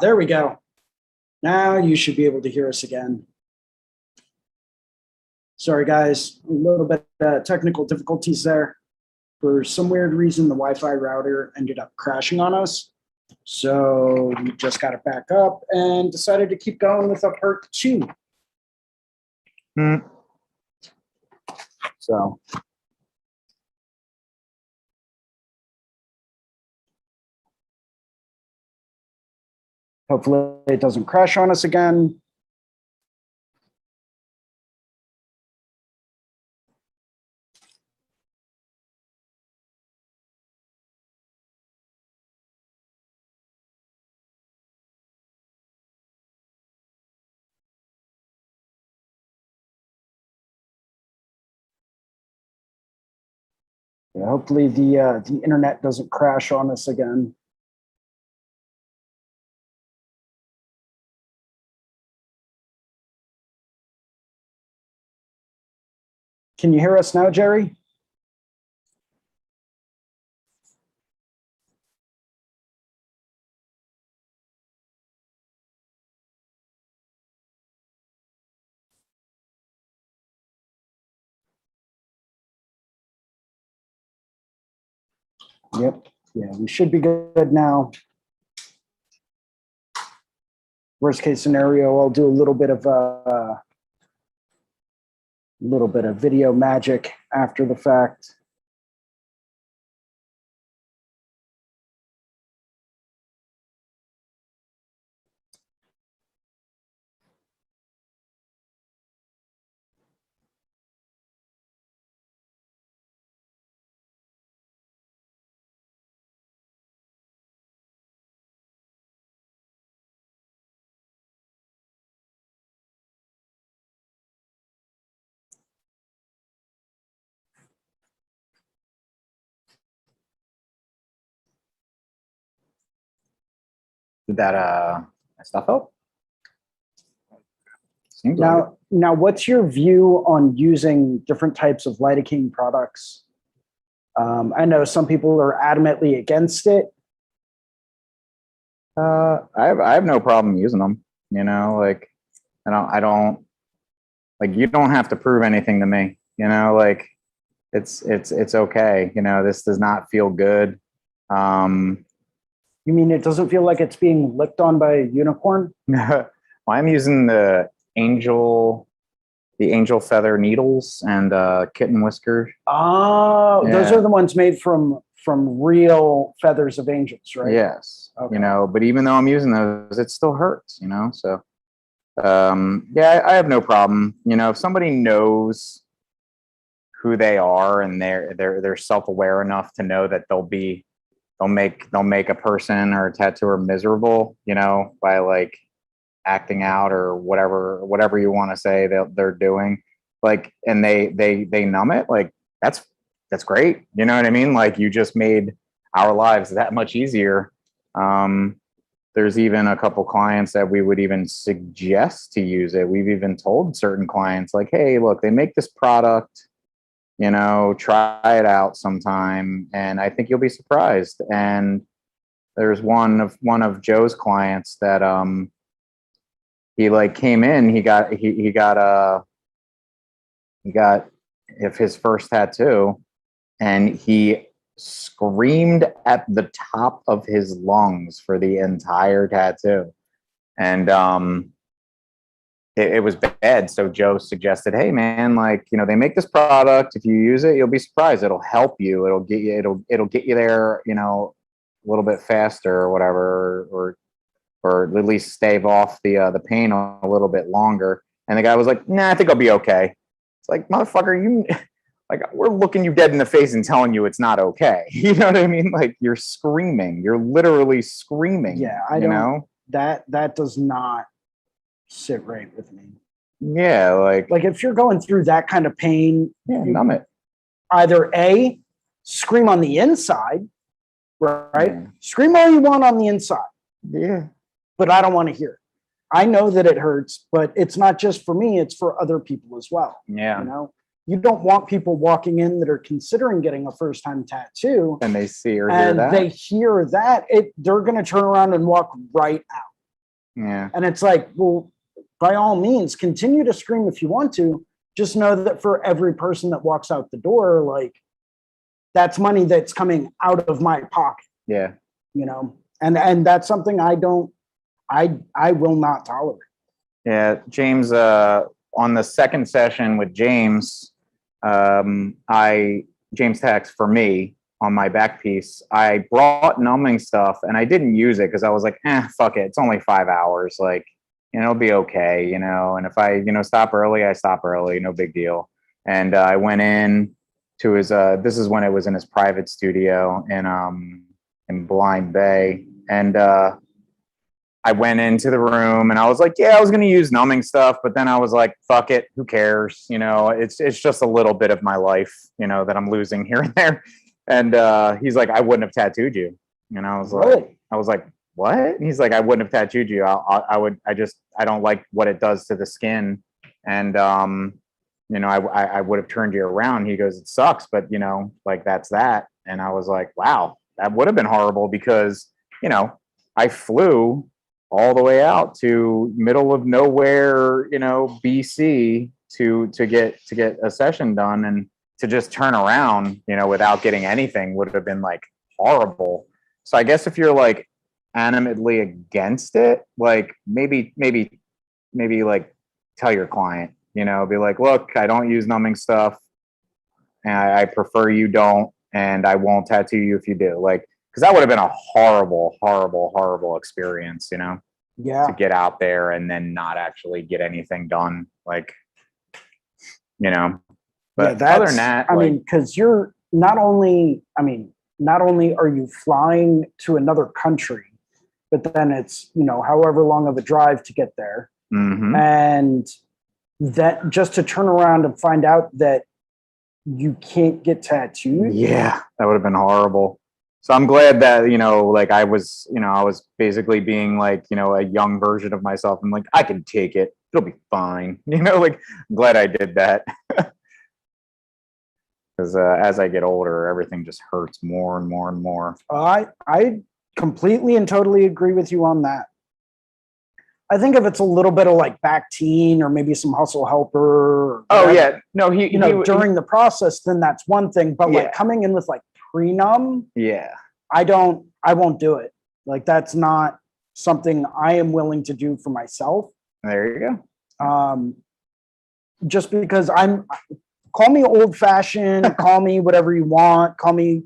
There we go. Now you should be able to hear us again. Sorry, guys, a little bit technical difficulties there. For some weird reason, the Wi-Fi router ended up crashing on us. So we just got it back up and decided to keep going with a part 2. So. Hopefully it doesn't crash on us again. Yeah, hopefully the internet doesn't crash on us again. Can you hear us now, Jerry? Yep. Yeah, we should be good now. Worst case scenario, I'll do a little bit of video magic after the fact. Did that stuff help? Seems Now, like it. now, what's your view on using different types of lidocaine products? I know some people are adamantly against it. I have no problem using them. You know, like I don't like, you don't have to prove anything to me. You know, like it's okay. You know, this does not feel good. You mean it doesn't feel like it's being licked on by a unicorn? Well, I'm using the angel feather needles and kitten whiskers. Oh, Yeah. Those are the ones made from real feathers of angels, right? Yes. Okay. You know, but even though I'm using those, it still hurts, you know? So, yeah, I have no problem. You know, if somebody knows who they are and they're self-aware enough to know that they'll make a person or a tattooer miserable, you know, by like acting out or whatever you want to say they're doing, like, and they numb it, like that's great. You know what I mean? Like, you just made our lives that much easier. There's even a couple clients that we would even suggest to use it. We've even told certain clients, like, hey, look, they make this product, you know, try it out sometime, and I think you'll be surprised. And there's one of Joe's clients that he like came in, he got his first tattoo, and he screamed at the top of his lungs for the entire tattoo. And it was bad. So Joe suggested, hey man, like, you know, they make this product. If you use it, you'll be surprised. It'll help you. It'll get you there, you know, a little bit faster or whatever, or at least stave off the pain a little bit longer. And the guy was like, nah, I think I'll be okay. It's like, motherfucker, you like, we're looking you dead in the face and telling you it's not okay. You know what I mean? Like, you're screaming. You're literally screaming. Yeah, you know? That does not sit right with me. Yeah, like if you're going through that kind of pain, yeah, numb it. Either A, scream on the inside, right? Yeah. Scream all you want on the inside. Yeah. But I don't want to hear it. I know that it hurts, but it's not just for me, it's for other people as well. Yeah. You know? you don't want people walking in that are considering getting a first-time tattoo, And they see or hear and that. they hear that, they're going to turn around and walk right out. Yeah. And it's like, well, by all means, continue to scream if you want to. Just know that for every person that walks out the door, like, that's money that's coming out of my pocket. Yeah. You know, and that's something I will not tolerate. Yeah, James, on the second session with James, James text for me on my back piece. I brought numbing stuff and I didn't use it because I was like, fuck it. It's only 5 hours. Like, it'll be okay, you know. And if I, stop early, I stop early. No big deal. And I went in to his, this is when it was in his private studio in Blind Bay. And I went into the room and I was like, yeah, I was going to use numbing stuff. But then I was like, fuck it. Who cares? It's just a little bit of my life, that I'm losing here and there. And he's like, I wouldn't have tattooed you. And I was like, what? And he's like, I wouldn't have tattooed you. I don't like what it does to the skin. And, I would have turned you around. He goes, it sucks, but like that's that. And I was like, wow, that would have been horrible because, I flew all the way out to middle of nowhere, BC to get a session done, and to just turn around, without getting anything would have been like horrible. So I guess if you're like animately against it, like maybe like tell your client, be like, look, I don't use numbing stuff and I prefer you don't, and I won't tattoo you if you do. Like, because that would have been a horrible, horrible, horrible experience, Yeah. to get out there and then not actually get anything done. Like, but other than that, I mean, because you're not only are you flying to another country, but then it's, however long of a drive to get there. Mm-hmm. And that just to turn around and find out that you can't get tattooed. Yeah, that would have been horrible. So I'm glad that, like I was basically being like, a young version of myself. I'm like, I can take it. It'll be fine. Like, I'm glad I did that. Because as I get older, everything just hurts more and more and more. I completely and totally agree with you on that. I think if it's a little bit of like back teen or maybe some hustle helper. Or whatever, yeah. No, he during the process, then that's one thing. But like coming in with like pre-numb, I won't do it. Like, that's not something I am willing to do for myself. There you go. Just because call me old fashioned, call me whatever you want, call me,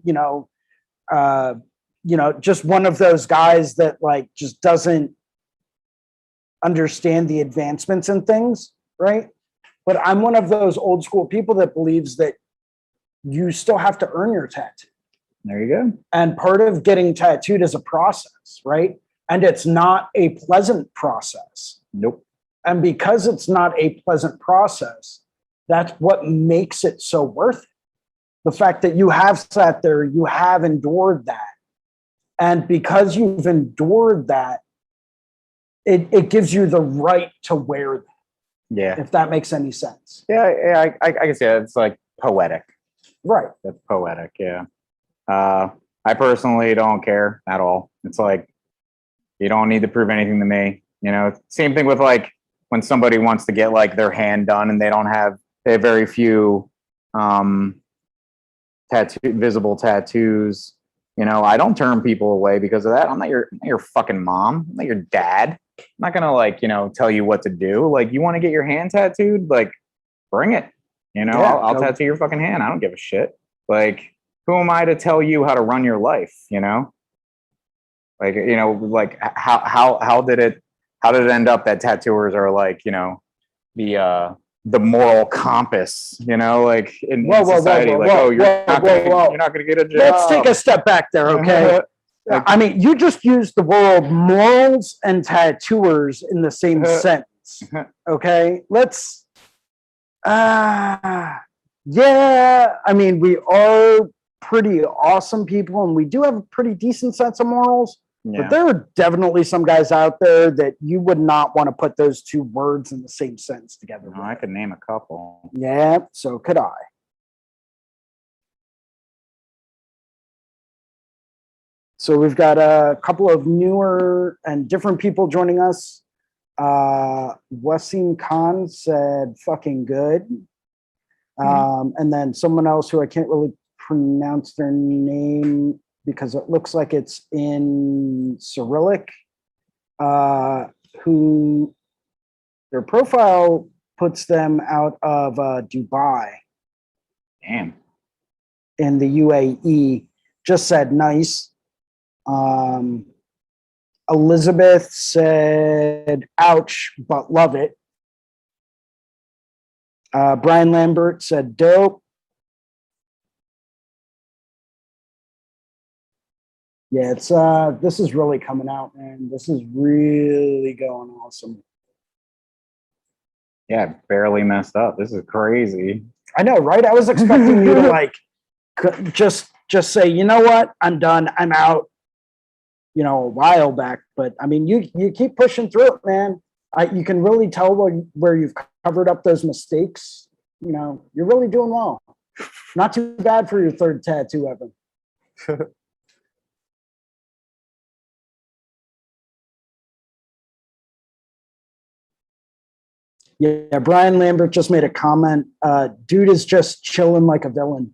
just one of those guys that like just doesn't understand the advancements in things, right? But I'm one of those old school people that believes that you still have to earn your tattoo. There you go. And part of getting tattooed is a process, right? And it's not a pleasant process. Nope. And because it's not a pleasant process, that's what makes it so worth it. The fact that you have sat there, you have endured that. And because you've endured that, it gives you the right to wear that. Yeah. If that makes any sense. Yeah, I can see that. It's like poetic. Right. That's poetic, yeah. I personally don't care at all. It's like, you don't need to prove anything to me. Same thing with like when somebody wants to get like their hand done and they have very few visible tattoos. I don't turn people away because of that. I'm not your fucking mom. I'm not your dad. I'm not gonna like, tell you what to do. Like, you want to get your hand tattooed? Like, bring it. I'll tattoo your fucking hand. I don't give a shit. Like, who am I to tell you how to run your life? Like, like how did it end up that tattooers are like, the moral compass, like in society, you're not gonna get a job. Let's take a step back there, okay? I mean, you just used the word morals and tattooers in the same sentence, okay? Let's, I mean, we are pretty awesome people and we do have a pretty decent sense of morals, But there are definitely some guys out there that you would not want to put those two words in the same sentence together. No, I could name a couple. Yeah, so could I. So we've got a couple of newer and different people joining us. Wasim Khan said fucking good. And then someone else who I can't really pronounce their name because it looks like it's in Cyrillic, who their profile puts them out of Dubai. Damn. In the UAE, just said nice. Elizabeth said ouch, but love it. Brian Lambert said dope. Yeah, it's this is really coming out, man. This is really going awesome. Yeah, barely messed up. This is crazy. I know, right? I was expecting you to like just say, you know what, I'm done, I'm out, you know, a while back. But I mean, you keep pushing through it, man. You can really tell where you've covered up those mistakes. You know, you're really doing well. Not too bad for your third tattoo ever. Yeah, Brian Lambert just made a comment. Dude is just chilling like a villain.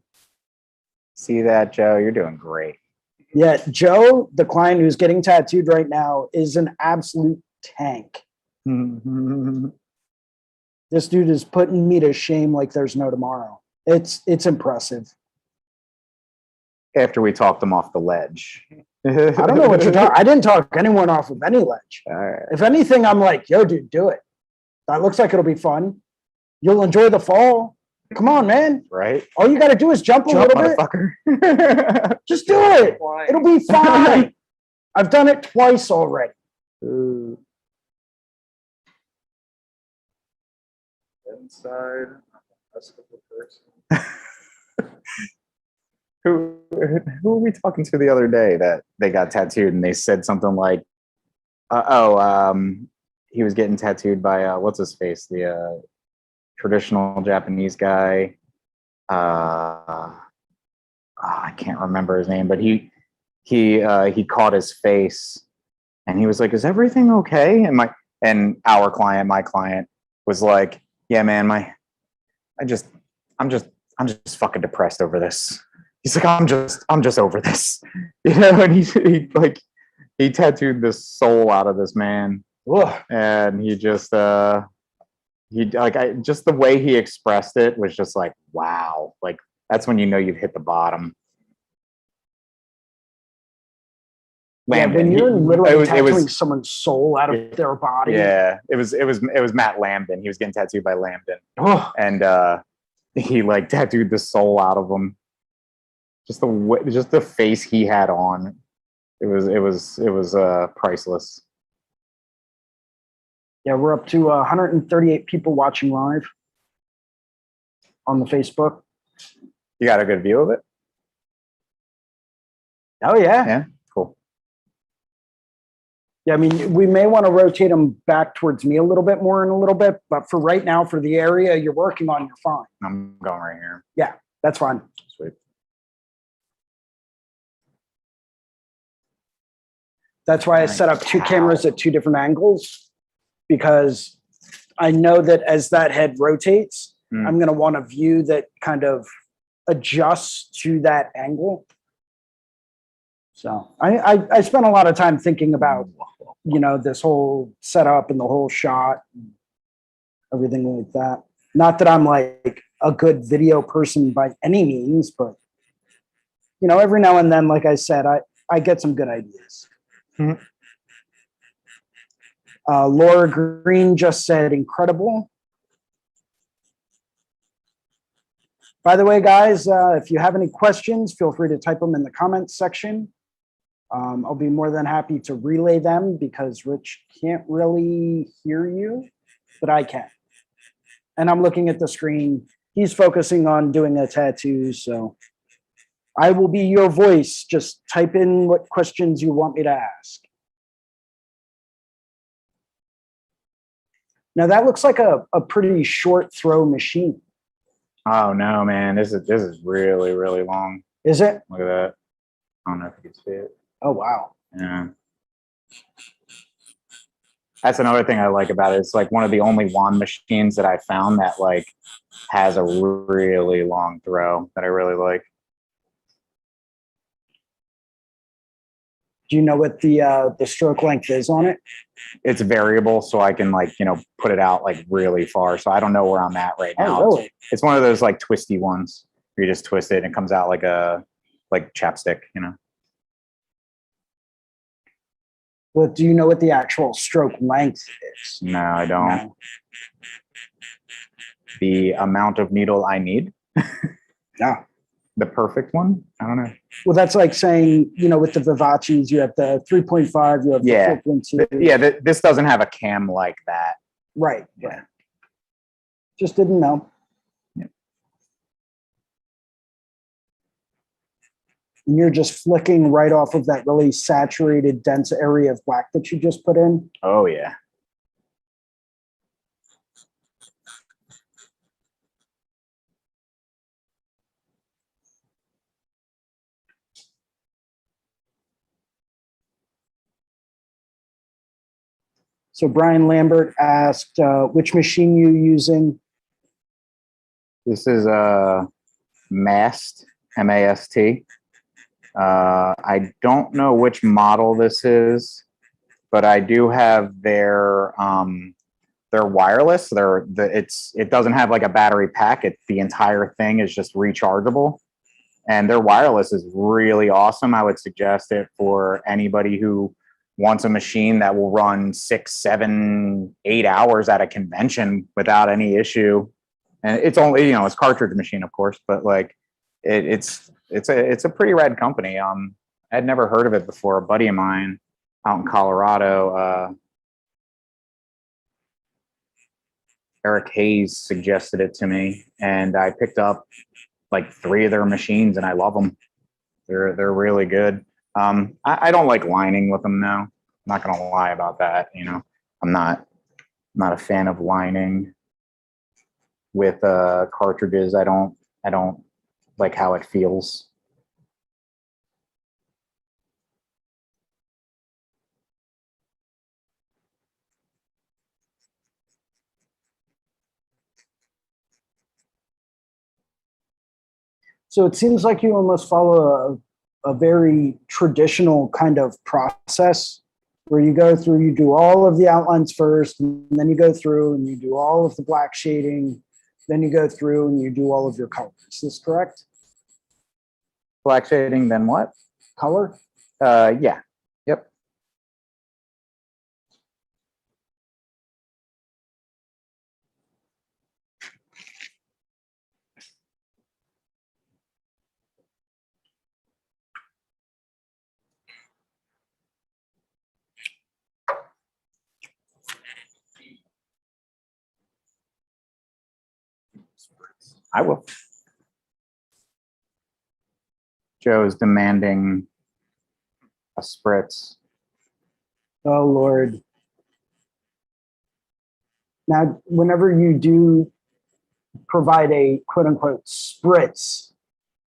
See that, Joe? You're doing great. Yeah, Joe, the client who's getting tattooed right now, is an absolute tank. This dude is putting me to shame like there's no tomorrow. It's impressive. After we talked him off the ledge. I don't know what you're talking. I didn't talk anyone off of any ledge. Right. If anything, I'm like, yo, dude, do it. That looks like it'll be fun. You'll enjoy the fall. Come on, man. Right? All you got to do is jump a little bit. Just do it. It'll be fine. I've done it twice already. Inside. Who were we talking to the other day that they got tattooed and they said something like, he was getting tattooed by what's his face, the traditional Japanese guy. I can't remember his name, but he caught his face and he was like, "Is everything okay?" And my client was like, "Yeah, man, I'm just fucking depressed over this." He's like, I'm just over this, you know. And he tattooed the soul out of this man. Ugh. And he just just the way he expressed it was just like, wow, like that's when you know you've hit the bottom. Yeah, when you're literally tattooing someone's soul out of their body. Yeah, it was Matt Lambden. He was getting tattooed by Lambden. And he like tattooed the soul out of him. Just the face he had on. It was priceless. Yeah, we're up to 138 people watching live on the Facebook. You got a good view of it? Oh, yeah. Yeah, cool. Yeah, I mean, we may want to rotate them back towards me a little bit more in a little bit, but for right now, for the area you're working on, you're fine. I'm going right here. Yeah, that's fine. Sweet. That's why I set up two cameras at two different angles, because I know that as that head rotates, I'm going to want a view that kind of adjusts to that angle. So I spent a lot of time thinking about, you know, this whole setup and the whole shot and everything like that. Not that I'm like a good video person by any means, but, you know, every now and then, like I said, I get some good ideas. Laura Green just said incredible. By the way, guys, if you have any questions, feel free to type them in the comments section. I'll be more than happy to relay them because Rich can't really hear you, but I can. And I'm looking at the screen. He's focusing on doing a tattoo, so I will be your voice. Just type in what questions you want me to ask. Now that looks like a pretty short throw machine. Oh no, man, this is really, really long. Is it? Look at that. I don't know if you can see it. Oh, wow. Yeah. That's another thing I like about it. It's like one of the only wand machines that I found that like has a really long throw that I really like. Do you know what the stroke length is on it? It's variable, so I can like, you know, put it out like really far. So I don't know where I'm at right now. Oh, really? It's one of those like twisty ones where you just twist it and it comes out like a chapstick, you know. But do you know what the actual stroke length is? No, I don't. No. The amount of needle I need. No. The perfect one? I don't know. Well, that's like saying, you know, with the Vivaces, you have the 3.5, you have Yeah. the 4.2. Yeah, this doesn't have a cam like that. Right. Yeah. Right. Just didn't know. Yeah. And you're just flicking right off of that really saturated, dense area of black that you just put in. Oh yeah. So Brian Lambert asked, which machine you using? This is a Mast, M-A-S-T. I don't know which model this is, but I do have their wireless. It doesn't have like a battery pack. The entire thing is just rechargeable, and their wireless is really awesome. I would suggest it for anybody who wants a machine that will run 6, 7, 8 hours at a convention without any issue. And it's only, you know, it's cartridge machine, of course, but like it's a pretty rad company. I'd never heard of it before. A buddy of mine out in Colorado, Eric Hayes, suggested it to me, and I picked up like 3 of their machines, and I love them. They're really good. I don't like lining with them though. I'm not gonna lie about that. You know, I'm not a fan of lining with cartridges. I don't like how it feels. So it seems like you almost follow a very traditional kind of process where you go through, you do all of the outlines first, and then you go through and you do all of the black shading, then you go through and you do all of your colors. Is this correct? Black shading, then what? Color? Yeah. Yep. I will. Joe's demanding a spritz. Oh, Lord. Now, whenever you do provide a quote unquote spritz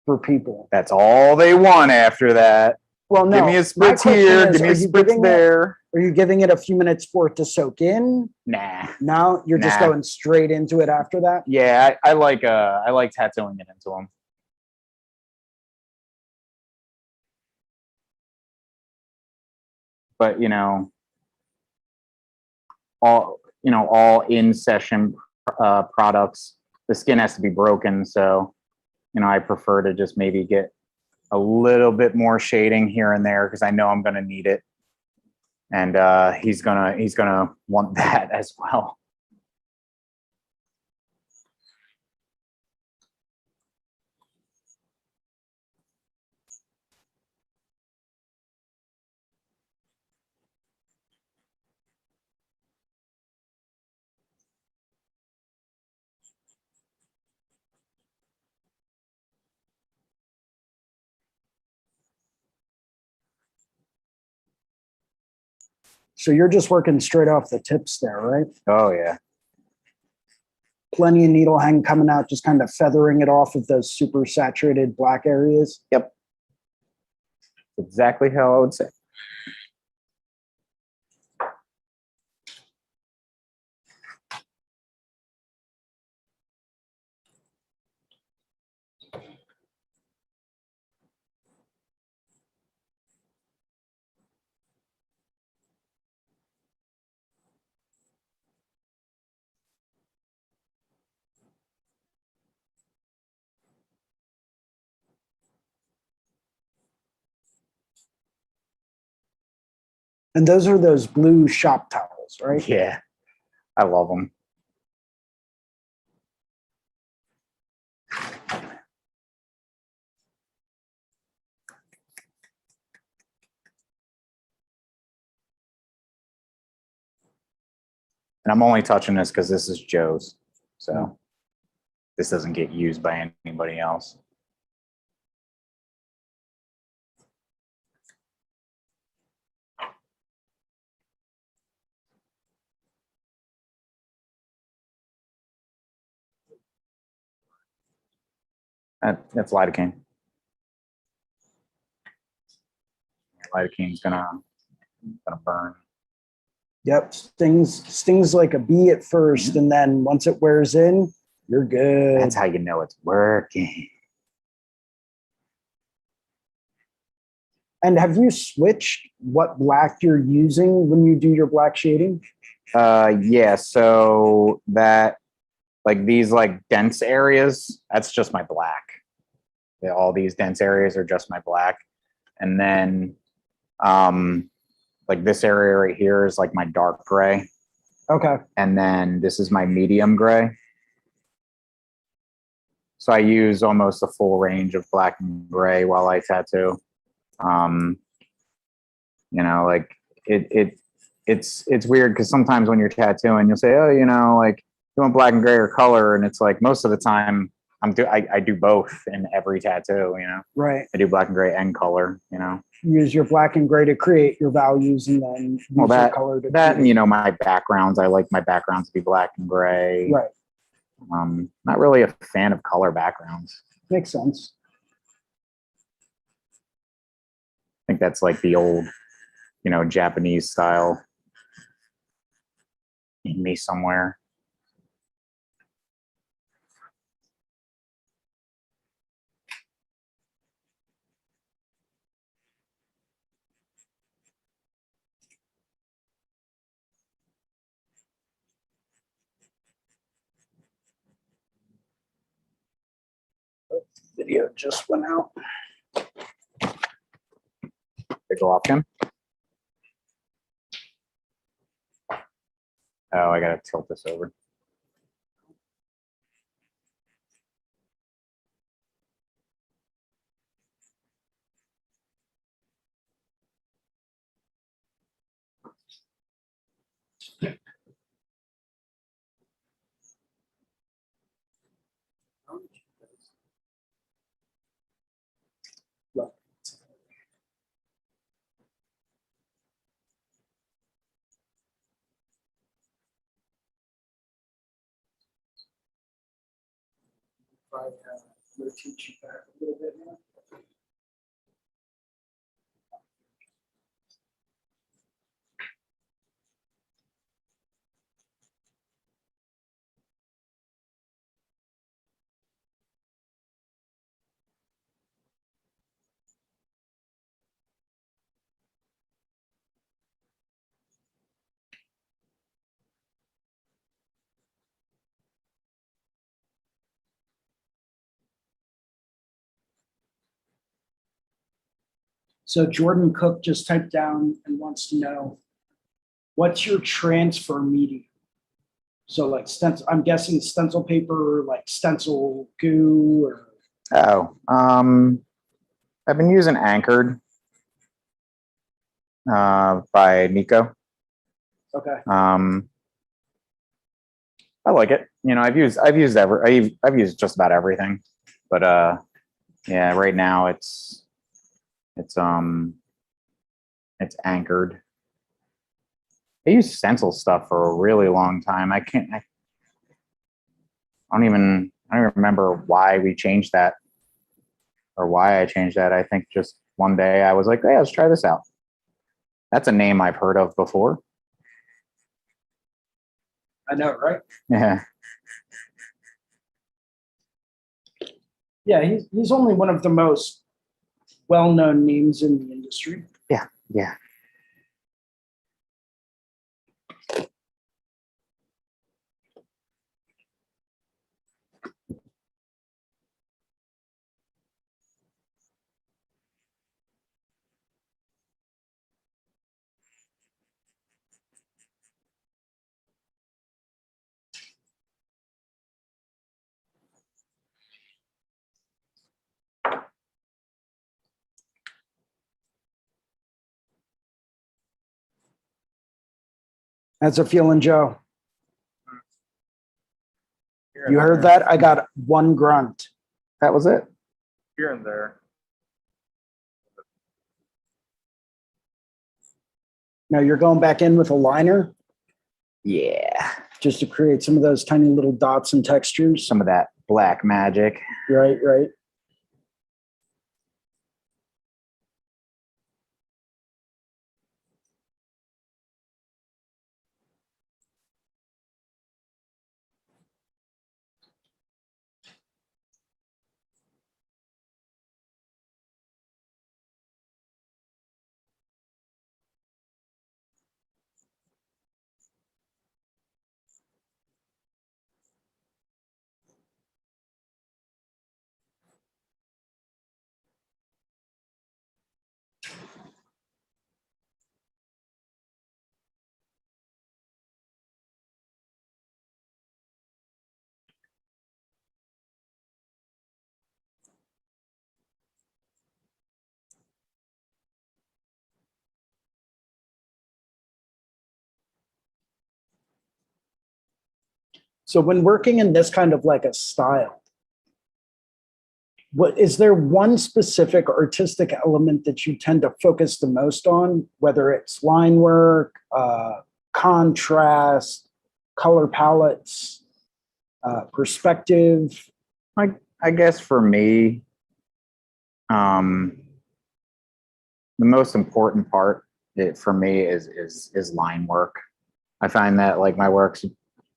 for people. That's all they want after that. Well, no. Give me a My spritz question here. is, Give me a are you spritz giving there. Are you giving it a few minutes for it to soak in? Nah. No, you're just Nah. going straight into it after that? Yeah, I like tattooing it into them. But you know, all in session products, the skin has to be broken. So, you know, I prefer to just maybe get a little bit more shading here and there because I know I'm going to need it, and he's gonna want that as well. So you're just working straight off the tips there, right? Oh yeah. Plenty of needle hang coming out, just kind of feathering it off of those super saturated black areas. Yep. Exactly how I would say. And those are those blue shop towels, right? Yeah, I love them. And I'm only touching this because this is Joe's. So this doesn't get used by anybody else. That's lidocaine. Lidocaine's gonna burn. Yep, stings like a bee at first, and then once it wears in, you're good. That's how you know it's working. And have you switched what black you're using when you do your black shading? Yeah, so that like these like dense areas, that's just my black. Yeah, all these dense areas are just my black. And then like this area right here is like my dark gray. Okay. And then this is my medium gray. So I use almost the full range of black and gray while I tattoo. You know, like it's weird because sometimes when you're tattooing, you'll say, oh, you know, like you want black and gray or color, and it's like most of the time I do both in every tattoo. You know, Right. I do black and gray and color. You know, Use your black and gray to create your values, and then use well your color to and create. you know my backgrounds. I like my backgrounds to be black and gray. Right. Not really a fan of color backgrounds. Makes sense. I think that's like the old, you know, Japanese style in me somewhere. Video just went out. They go off, Tim. Oh, I gotta tilt this over. Teach you back a little bit now. So Jordan Cook just typed down and wants to know, what's your transfer medium? So like stencil, I'm guessing stencil paper, like stencil goo, or Oh, I've been using Anchored by Nico. okay. I like it. You know, I've used just about everything, but yeah, right now it's Anchored. They used stencil stuff for a really long time. I don't even remember why we changed that or why I changed that. I think just one day I was like, hey, let's try this out. That's a name I've heard of before. I know, right? Yeah. Yeah, he's only one of the most well-known names in the industry. Yeah. Yeah. How's it feeling, Joe? Here and You heard there. that? I got one grunt. That was it. Here and there. Now you're going back in with a liner Yeah. just to create some of those tiny little dots and textures. Some of that black magic. Right, right. So when working in this kind of like a style, what is there one specific artistic element that you tend to focus the most on, whether it's line work, contrast, color palettes, perspective? I guess for me, the most important part for me is line work. I find that like my work's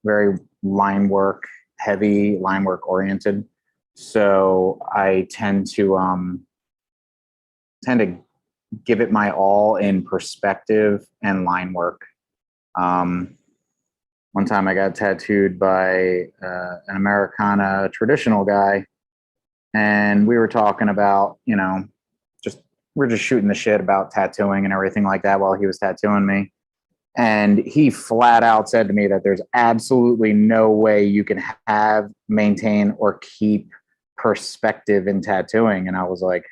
very line work heavy, line work oriented. So I tend to give it my all in perspective and line work. One time I got tattooed by an Americana traditional guy, and we were talking about, we're just shooting the shit about tattooing and everything like that while he was tattooing me. And he flat out said to me that there's absolutely no way you can maintain, or keep perspective in tattooing. And I was like,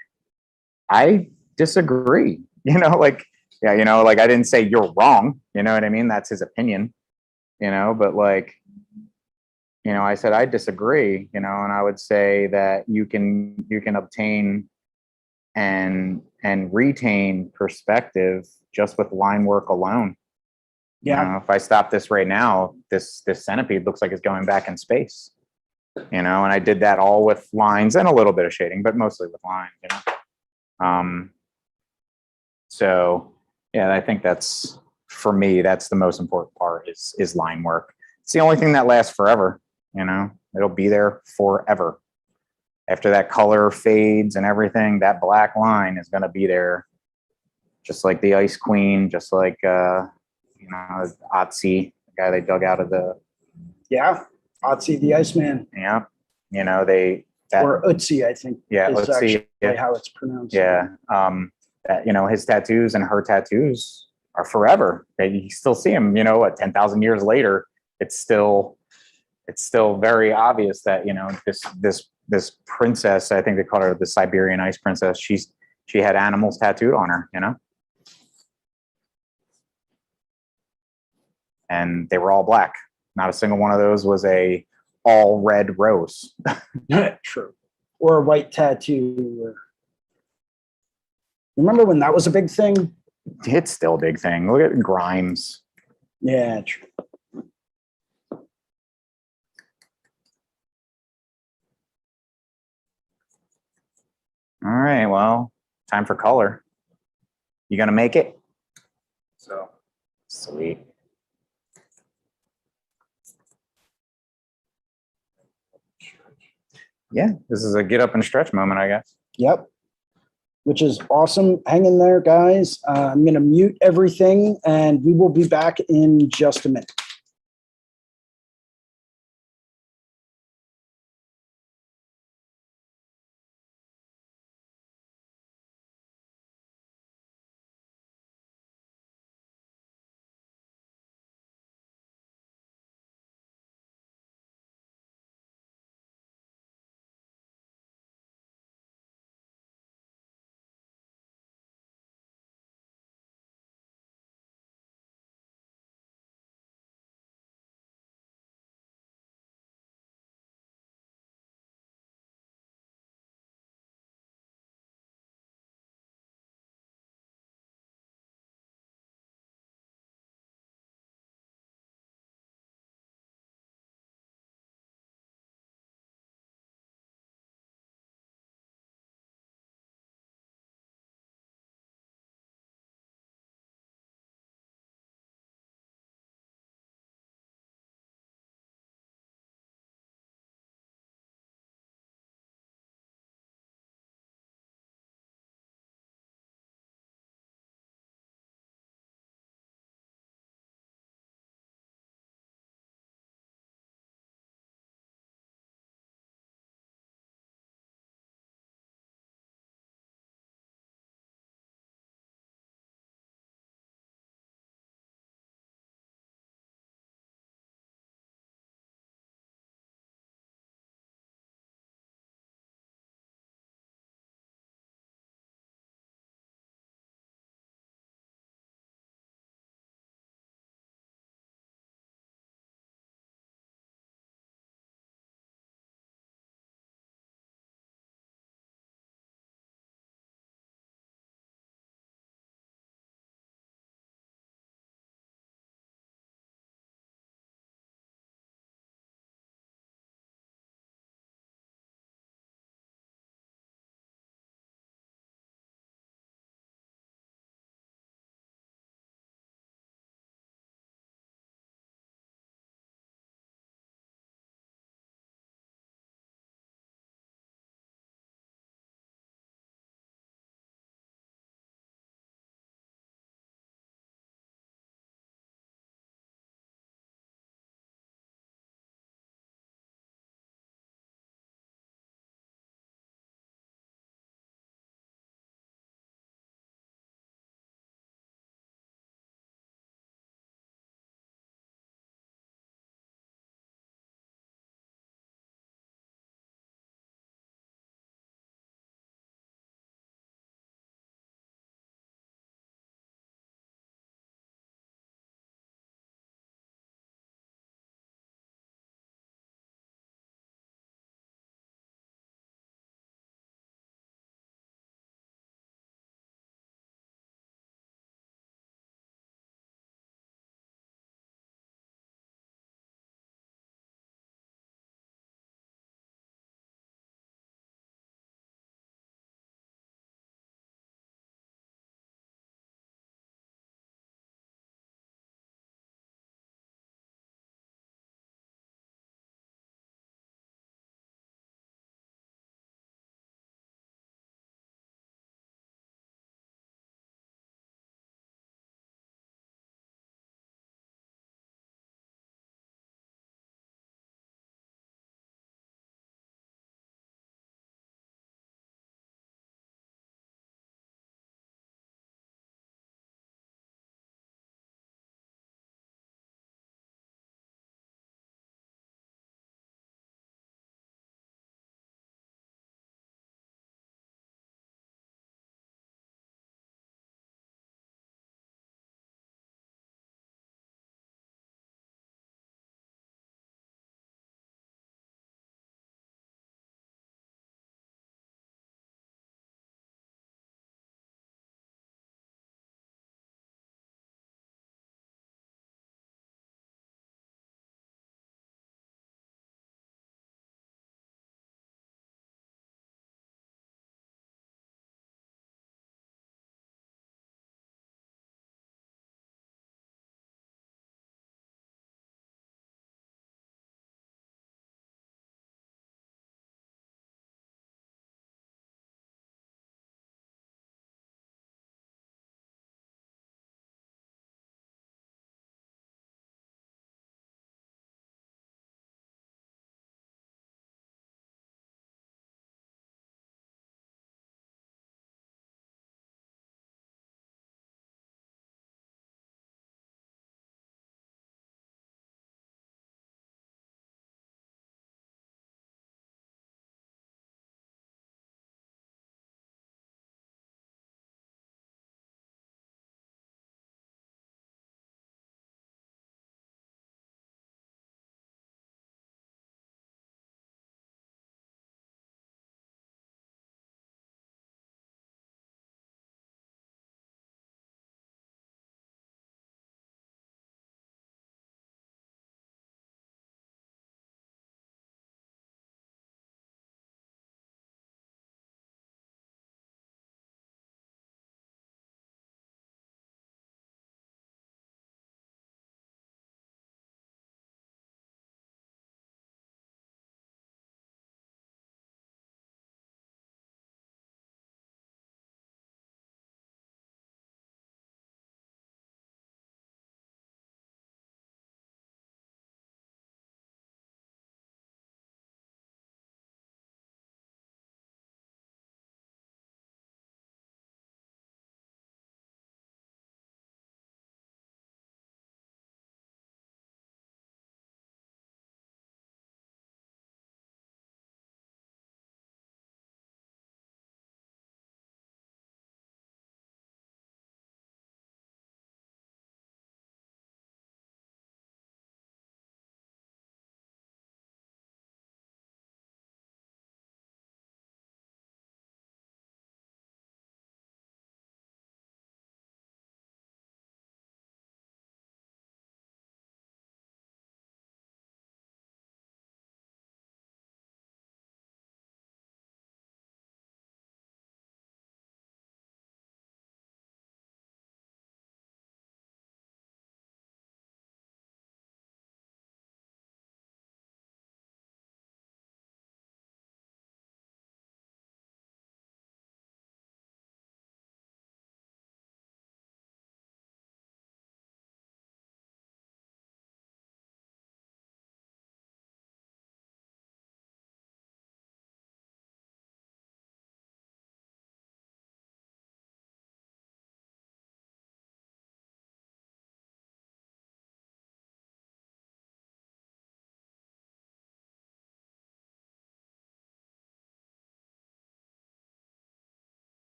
I disagree. Like, yeah, like I didn't say you're wrong. You know what I mean? That's his opinion, but like, I said, I disagree, and I would say that you can obtain and retain perspective just with line work alone. Yeah. If I stop this right now, this centipede looks like it's going back in space, and I did that all with lines and a little bit of shading, but mostly with lines, so yeah, I think that's, for me, that's the most important part is line work. It's the only thing that lasts forever, it'll be there forever. After that color fades and everything, that black line is going to be there, just like the Ice Queen, just like Otzi, the guy they dug out of the, Yeah. Otzi the Iceman. yeah, Or Utsi, I think. Yeah, is Utsi, actually yeah. how it's pronounced. Yeah. That, his tattoos and her tattoos are forever. You still see them, 10,000 years later, it's still very obvious that, this princess, I think they call her the Siberian Ice Princess. She had animals tattooed on her, and they were all black. Not a single one of those was a all red rose. True. Or a white tattoo. Remember when that was a big thing? It's still a big thing. Look at Grimes. Yeah, true. All right, well, time for color. You gonna make it? So Sweet. Yeah, this is a get up and stretch moment, I guess. Yep. Which is awesome. Hang in there, guys. I'm going to mute everything and we will be back in just a minute.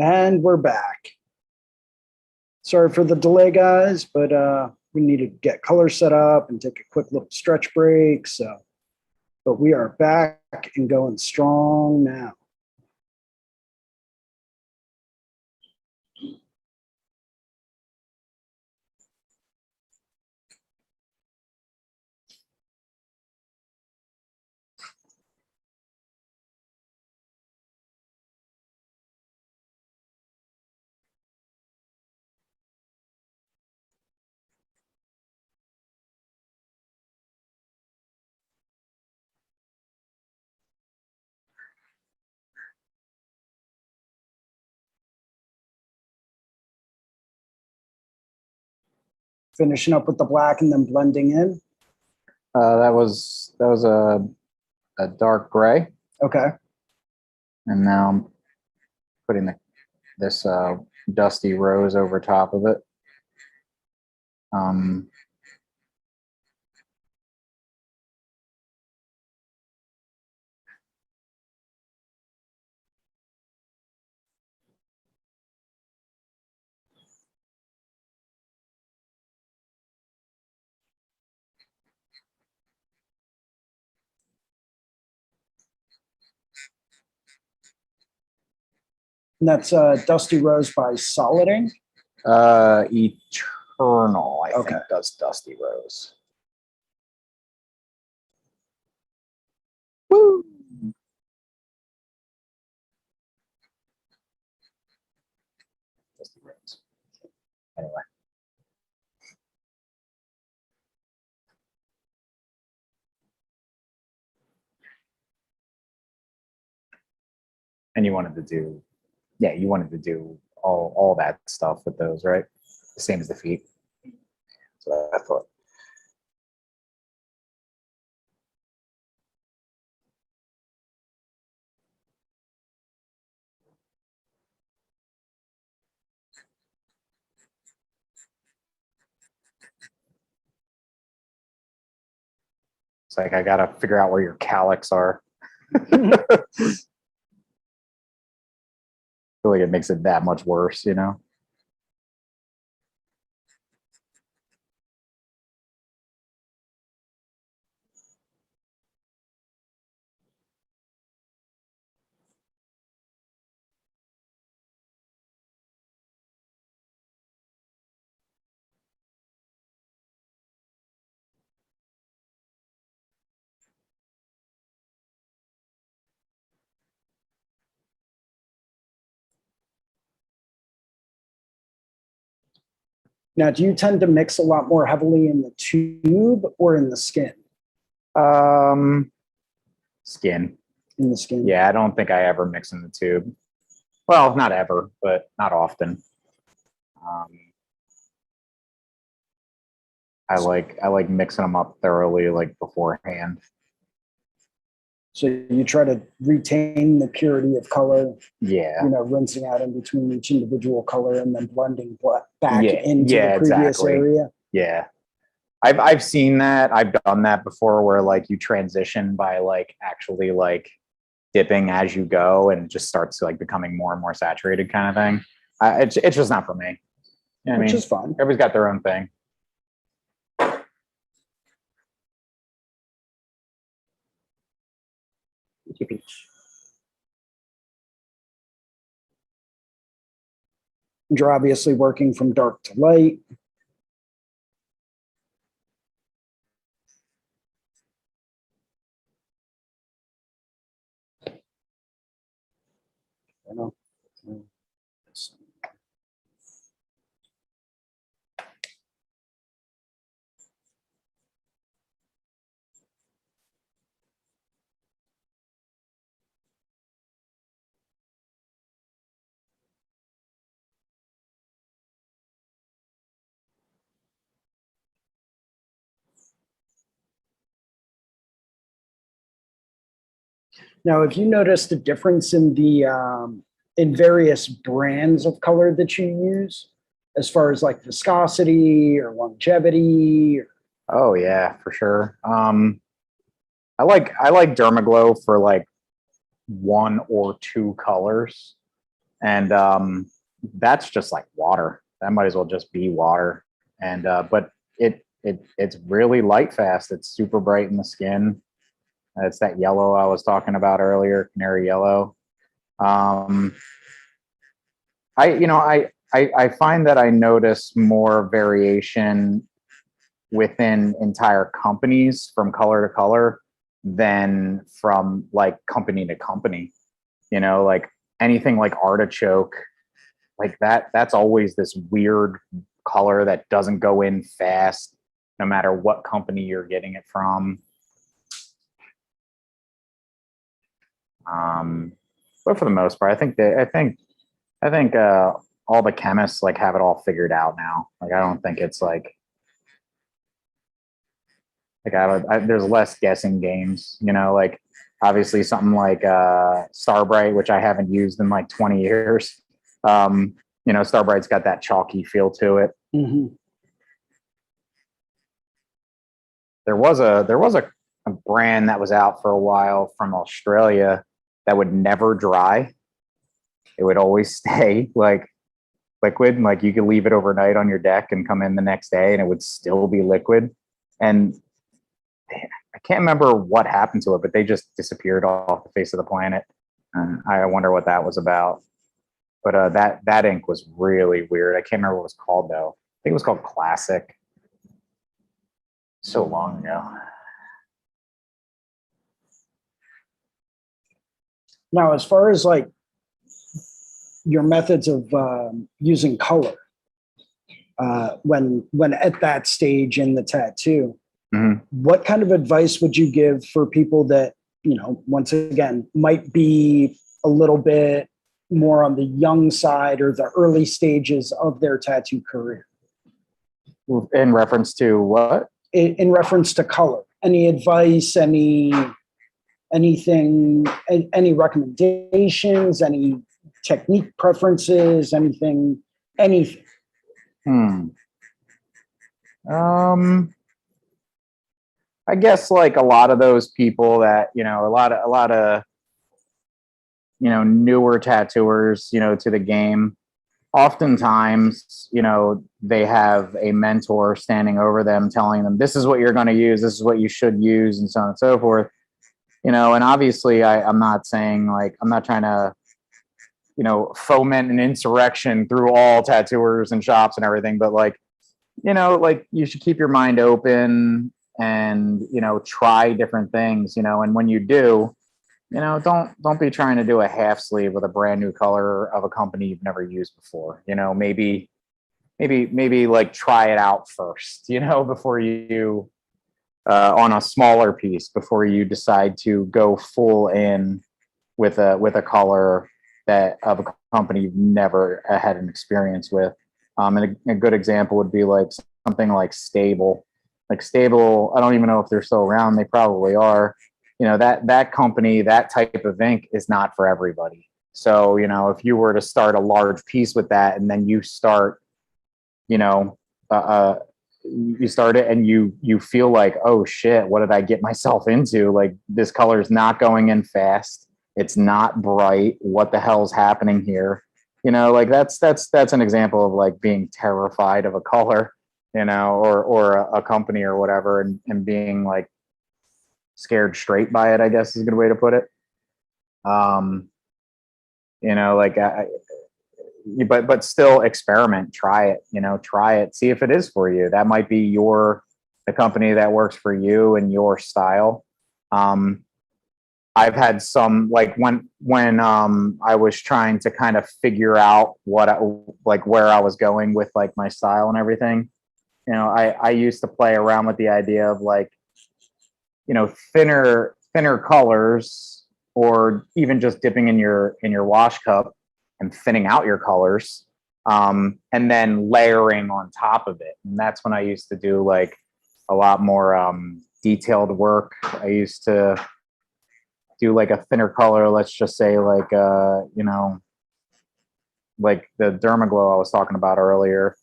And we're back. Sorry for the delay, guys, but we need to get color set up and take a quick little stretch break. But we are back and going strong now. Finishing up with the black and then blending in. That was a dark gray, Okay. and now I'm putting this dusty rose over top of it. And that's Dusty Rose by Solid Ink. Eternal, I think, does Dusty Rose. Woo! Dusty Rose. Anyway. And you wanted to do, yeah, you wanted to do all that stuff with those, right? The same as the feet. So I thought. It's like I gotta figure out where your calyx are. I feel like it makes it that much worse, you know? Now, do you tend to mix a lot more heavily in the tube or in the skin? Skin. In the skin. Yeah, I don't think I ever mix in the tube. Well, not ever, but not often. I like mixing them up thoroughly, like beforehand. So you try to retain the purity of color. Yeah. You know, rinsing out in between each individual color and then blending back Yeah, into the previous exactly. area. Yeah. I've seen that. I've done that before where like you transition by like actually like dipping as you go and it just starts like becoming more and more saturated kind of thing. It's just not for me. You know what I Which mean? is fun. Everybody's got their own thing. You're obviously working from dark to light. I know. Now, have you noticed a difference in the in various brands of color that you use, as far as like viscosity or longevity? Oh yeah, for sure. I like Dermaglow for like one or two colors. And that's just like water. That might as well just be water. And but it's really light fast. It's super bright in the skin. It's that yellow I was talking about earlier, canary yellow. I find that I notice more variation within entire companies from color to color than from like company to company. Like anything like artichoke, like that's always this weird color that doesn't go in fast, no matter what company you're getting it from. But for the most part, I think all the chemists like have it all figured out now. Like I don't think it's like there's less guessing games. Like obviously something like Starbright, which I haven't used in like 20 years. Starbright's got that chalky feel to it. Mm-hmm. There was a brand that was out for a while from Australia that would never dry. It would always stay like liquid. Like you could leave it overnight on your deck and come in the next day and it would still be liquid. And I can't remember what happened to it, but they just disappeared off the face of the planet. I wonder what that was about. But that ink was really weird. I can't remember what it was called though. I think it was called Classic. So long ago. Now, as far as like your methods of using color when at that stage in the tattoo, mm-hmm. What kind of advice would you give for people that, once again, might be a little bit more on the young side or the early stages of their tattoo career? In reference to what? In reference to color. Any advice, anything, any recommendations, any technique preferences, anything? I guess like a lot of those people that, a lot of newer tattooers, to the game, oftentimes, they have a mentor standing over them telling them, this is what you're going to use, this is what you should use, and so on and so forth. And obviously I'm not saying like, I'm not trying to, foment an insurrection through all tattooers and shops and everything, but like, like you should keep your mind open and, try different things, and when you do, don't be trying to do a half sleeve with a brand new color of a company you've never used before. Maybe like try it out first, before you on a smaller piece before you decide to go full in with a color that of a company you've never had an experience with. And a good example would be like something like Stable. Like Stable, I don't even know if they're still around. They probably are. That company, that type of ink is not for everybody. So, if you were to start a large piece with that and then you start, you start it and you feel like, oh shit, what did I get myself into? Like this color is not going in fast. It's not bright. What the hell's happening here? Like that's an example of like being terrified of a color, or a company or whatever, and being like scared straight by it, I guess is a good way to put it. But still experiment, try it, see if it is for you. That might be the company that works for you and your style. I've had some, like when I was trying to kind of figure out where I was going with like my style and everything, I used to play around with the idea of like, thinner colors, or even just dipping in your wash cup and thinning out your colors, and then layering on top of it. And that's when I used to do like a lot more detailed work. I used to do like a thinner color, let's just say like like the Dermaglow I was talking about earlier.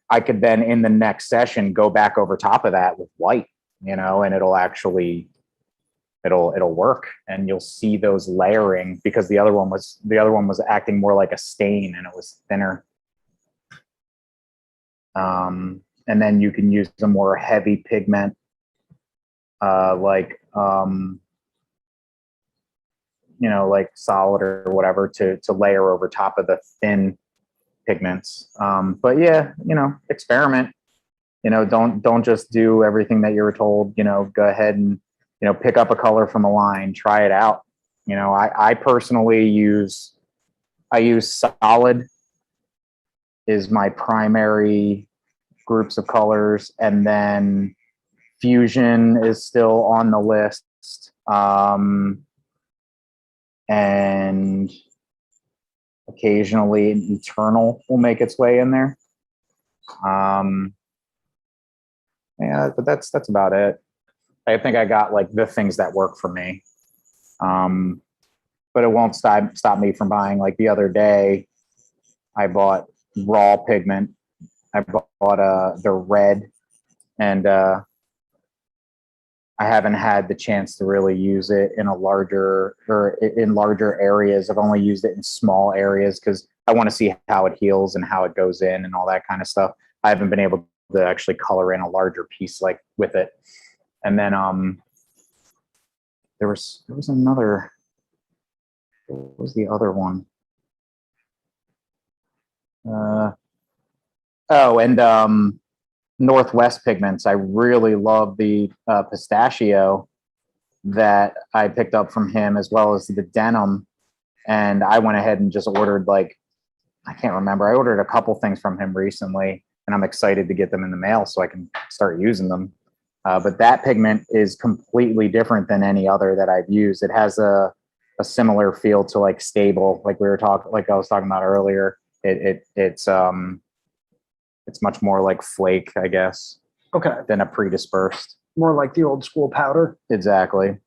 I could then in the next session go back over top of that with white, and it'll actually it'll work, and you'll see those layering, because the other one was acting more like a stain and it was thinner. And then you can use a more heavy pigment, like like solid or whatever, to layer over top of the thin pigments. But yeah, experiment. Don't just do everything that you were told. Go ahead and pick up a color from a line, try it out. I personally use solid is my primary groups of colors, and then fusion is still on the list. And occasionally an eternal will make its way in there. Yeah, but that's about it. I think I got like the things that work for me. But it won't stop me from buying. Like the other day, I bought raw pigment. I bought the red, and I haven't had the chance to really use it in larger areas. I've only used it in small areas because I want to see how it heals and how it goes in and all that kind of stuff. I haven't been able to actually color in a larger piece like with it. And then there was another. What was the other one? Northwest Pigments. I really love the pistachio that I picked up from him, as well as the denim. And I went ahead and just ordered, like, I can't remember. I ordered a couple things from him recently, and I'm excited to get them in the mail so I can start using them. But that pigment is completely different than any other that I've used. It has a similar feel to like Stable, like I was talking about earlier. It's much more like flake, I guess. Okay. Than a predispersed. More like the old school powder. Exactly.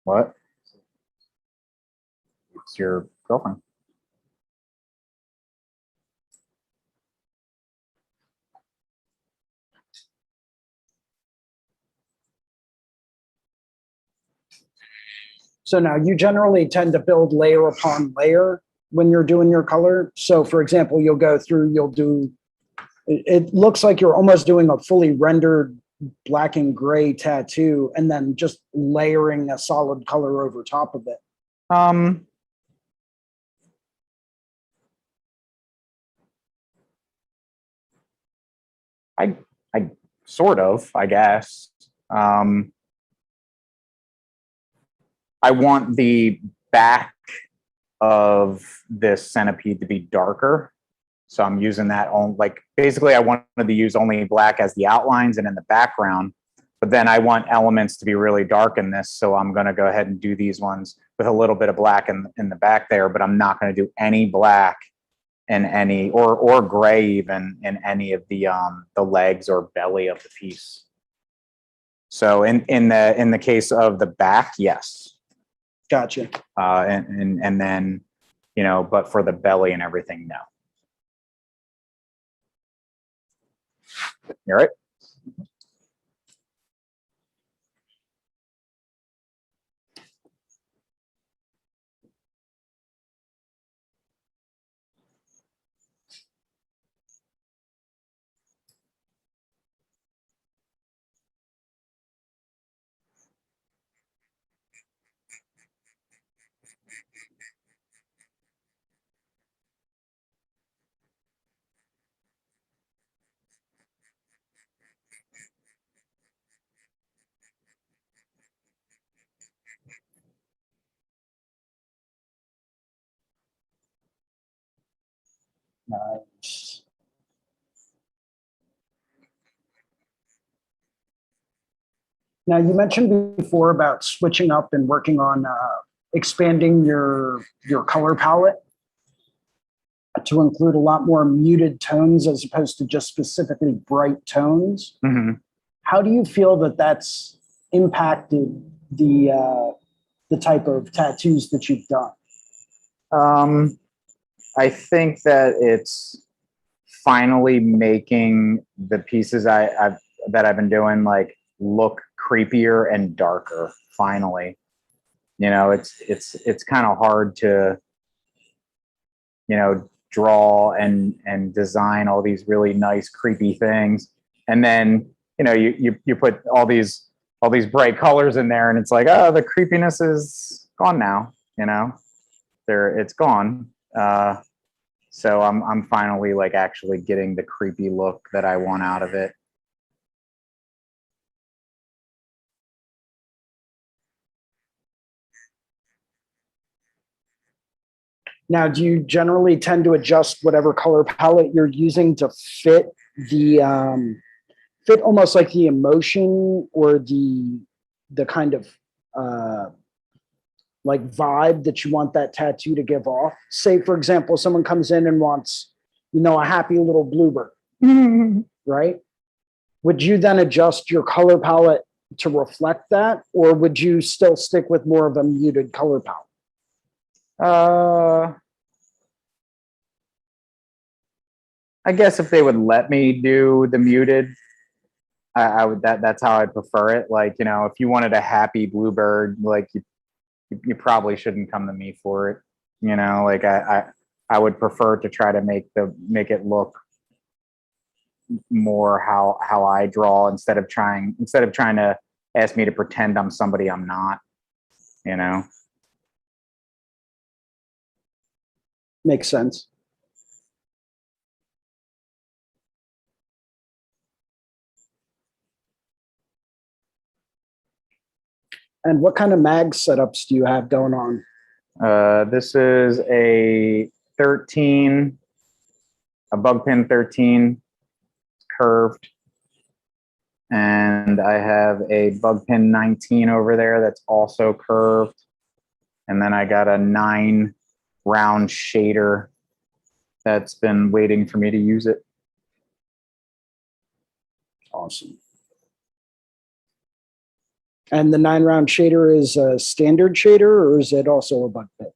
What? It's your girlfriend. So now you generally tend to build layer upon layer when you're doing your color. So for example, you'll go through, it looks like you're almost doing a fully rendered black and gray tattoo and then just layering a solid color over top of it. I sort of, I guess. I want the back of this centipede to be darker. So I'm using that on, like, basically I wanted to use only black as the outlines and in the background, but then I want elements to be really dark in this. So I'm going to go ahead and do these ones with a little bit of black in the back there, but I'm not going to do any black in any, or gray even, in any of the legs or belly of the piece. So in the case of the back, yes. Gotcha. And then, but for the belly and everything, no. You all right? Nice. Now you mentioned before about switching up and working on expanding your color palette to include a lot more muted tones as opposed to just specifically bright tones. Mm-hmm. How do you feel that that's impacted the type of tattoos that you've done? I think that it's finally making the pieces that I've been doing like look creepier and darker. Finally, you know, it's kind of hard to, you know, draw and design all these really nice creepy things, and then you know you put all these bright colors in there, and it's like, oh, the creepiness is gone now. You know, it's gone. So I'm finally like actually getting the creepy look that I want out of it. Now, do you generally tend to adjust whatever color palette you're using to fit the fit almost like the emotion or the kind of like vibe that you want that tattoo to give off? Say, for example, someone comes in and wants, you know, a happy little bluebird, right? Would you then adjust your color palette to reflect that, or would you still stick with more of a muted color palette? I guess if they would let me do the muted, I would. That's how I prefer it. Like, you know, if you wanted a happy bluebird, like you probably shouldn't come to me for it. You know, like I would prefer to try to make it look more how I draw instead of trying to ask me to pretend I'm somebody I'm not. You know. Makes sense. And what kind of mag setups do you have going on? This is a 13, a bug pin 13 curved. And I have a bug pin 19 over there that's also curved. And then I got a 9 round shader that's been waiting for me to use it. Awesome. And the 9 round shader is a standard shader, or is it also a bug pin?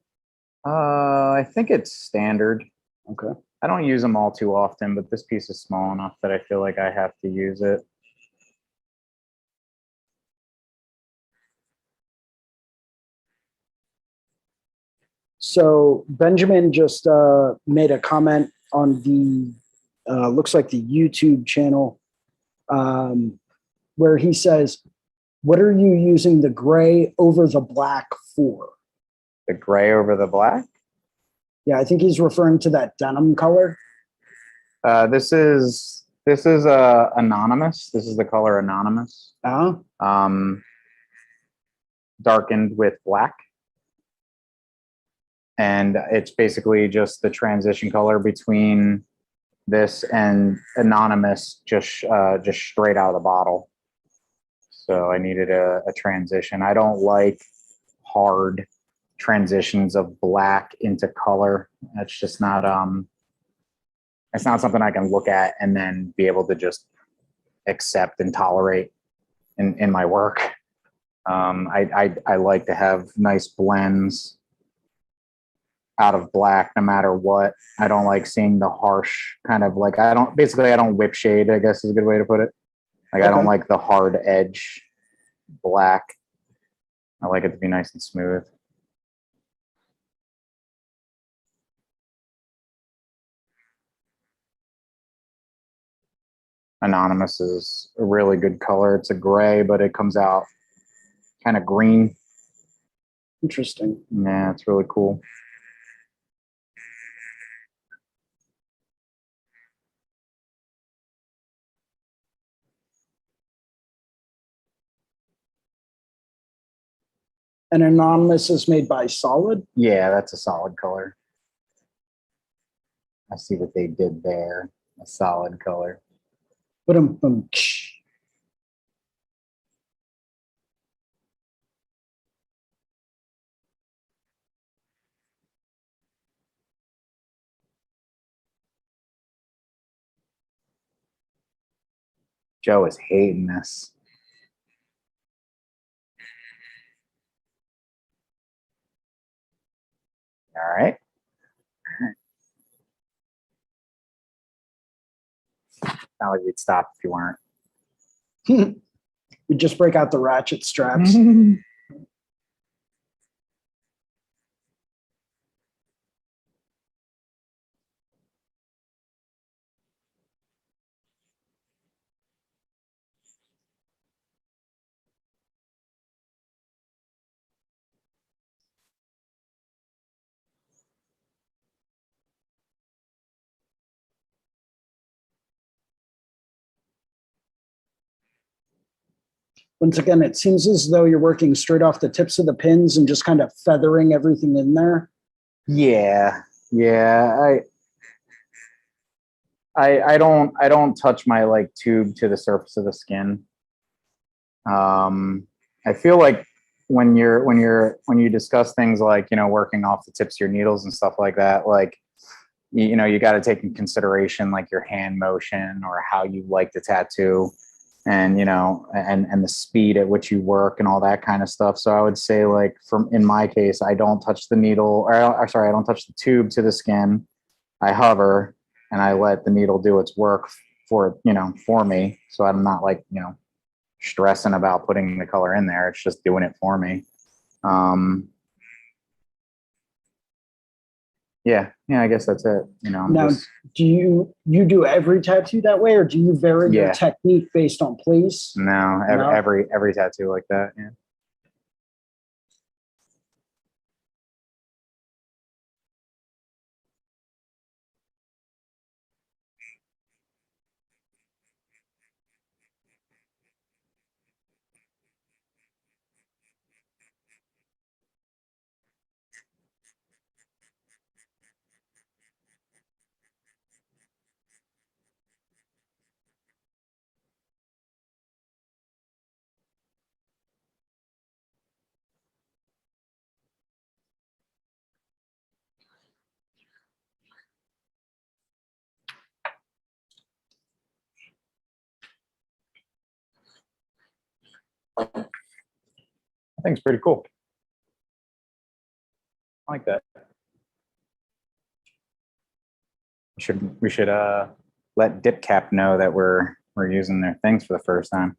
I think it's standard. Okay. I don't use them all too often, but this piece is small enough that I feel like I have to use it. So Benjamin just made a comment on the looks like the YouTube channel where he says, "What are you using the gray over the black for?" The gray over the black? Yeah, I think he's referring to that denim color. This is anonymous. This is the color anonymous. Darkened with black. And it's basically just the transition color between this and anonymous, just straight out of the bottle. So I needed a transition. I don't like hard transitions of black into color. That's just not it's not something I can look at and then be able to just accept and tolerate in my work. I like to have nice blends out of black no matter what. I don't like seeing the harsh kind of like, I don't whip shade, I guess is a good way to put it. Like, okay. I don't like the hard edge black. I like it to be nice and smooth. Anonymous is a really good color. It's a gray, but it comes out kind of green. Interesting. Yeah, it's really cool. And anonymous is made by Solid? Yeah, that's a solid color. I see what they did there. A solid color. Joe is hating this. All right. not like we'd stop if you weren't. We just break out the ratchet straps. Once again, it seems as though you're working straight off the tips of the pins and just kind of feathering everything in there. Yeah, yeah. I don't touch my like tube to the surface of the skin. I feel like when you discuss things like, you know, working off the tips of your needles and stuff like that, like, you know, you got to take in consideration like your hand motion or how you like the tattoo, and you know, and the speed at which you work and all that kind of stuff. So I would say, like, in my case, I don't touch the needle, or sorry, I don't touch the tube to the skin. I hover and I let the needle do its work for, you know, for me. So I'm not like, you know, stressing about putting the color in there. It's just doing it for me. Yeah, I guess that's it. You know, Now, do you do every tattoo that way, or do you vary your technique based on place? No, every tattoo like that. Yeah. I think it's pretty cool. I like that. We should let DipCap know that we're using their things for the first time.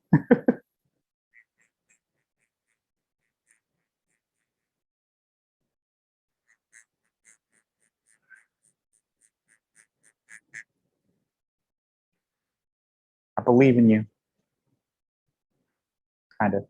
I believe in you. Kind of.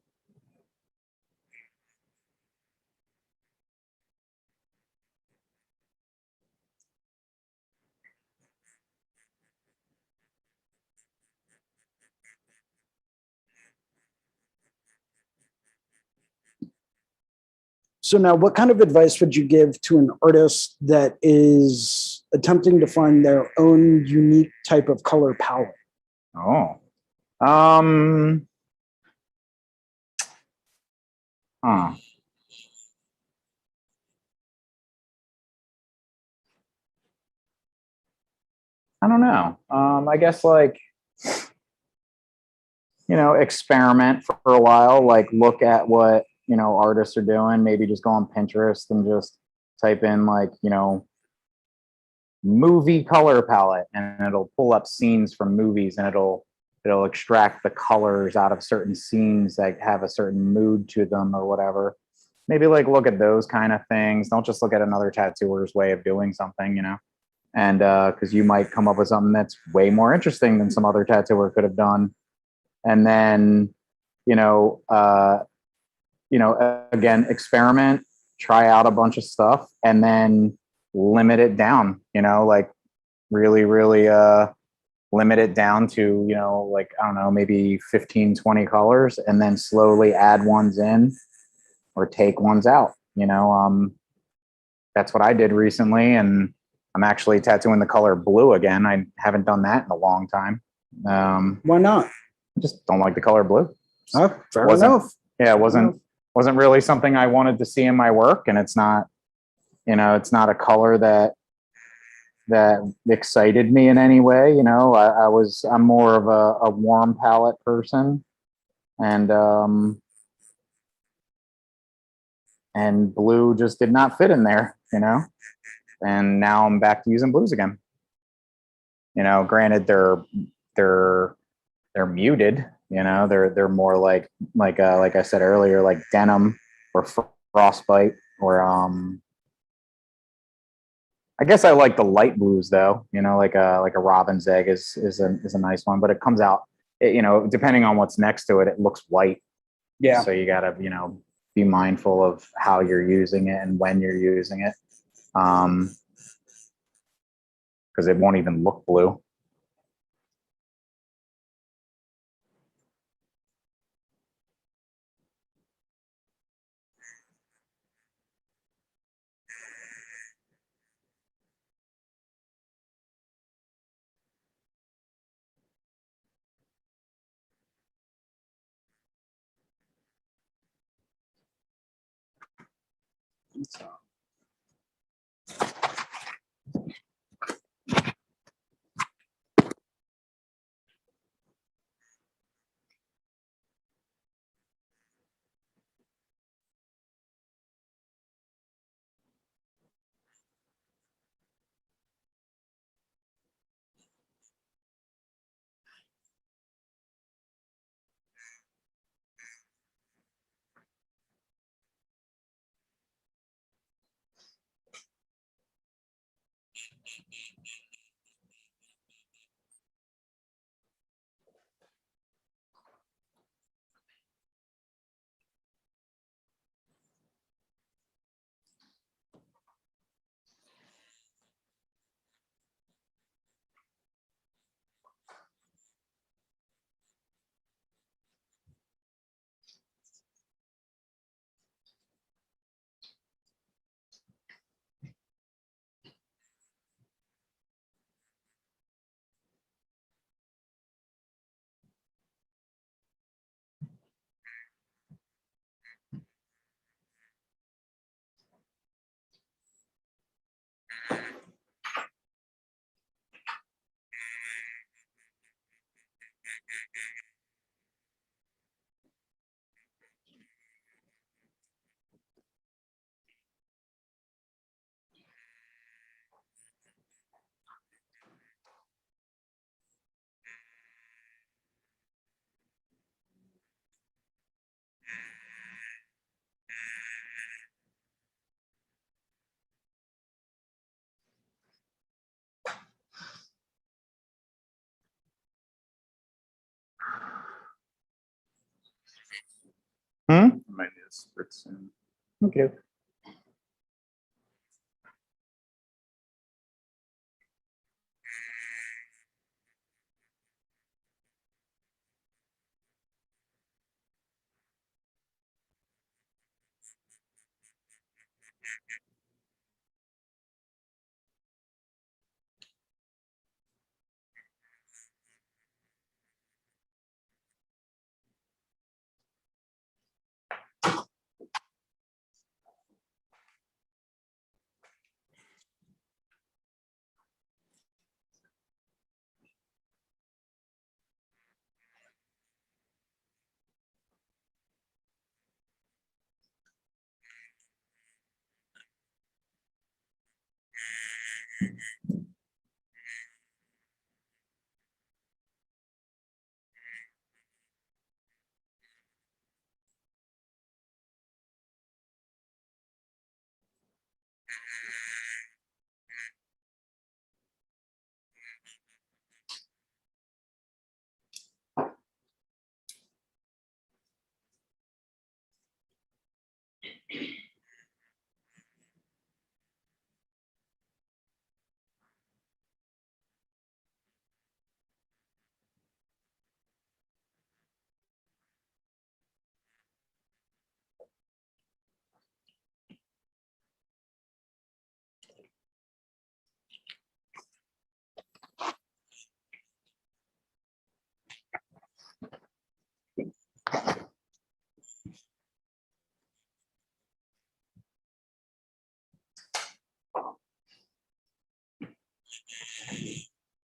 So now, what kind of advice would you give to an artist that is attempting to find their own unique type of color palette? Oh. Huh. I don't know. I guess, like, you know, experiment for a while, like look at what, you know, artists are doing, maybe just go on Pinterest and just type in, like, you know, movie color palette, and it'll pull up scenes from movies, and it'll extract the colors out of certain scenes that have a certain mood to them or whatever. Maybe like look at those kind of things. Don't just look at another tattooer's way of doing something, you know, and because you might come up with something that's way more interesting than some other tattooer could have done. And then, you know, again, experiment, try out a bunch of stuff, and then limit it down, you know, like really, really limit it down to, you know, like, I don't know, maybe 15, 20 colors, and then slowly add ones in or take ones out, you know. That's what I did recently, and I'm actually tattooing the color blue again. I haven't done that in a long time. Why not? I just don't like the color blue. Oh, fair enough. Yeah, it wasn't really something I wanted to see in my work, and it's not, you know, it's not a color that excited me in any way. You know, I'm more of a warm palette person, and blue just did not fit in there, you know, and now I'm back to using blues again. You know, granted, they're they're muted, you know, they're more like I said earlier, like denim or frostbite or I guess I like the light blues though, you know, like a robin's egg is a nice one, but it comes out, you know, depending on what's next to it, it looks white. Yeah. So you gotta, you know, be mindful of how you're using it and when you're using it. Because it won't even look blue. Might need a spritz soon. Okay.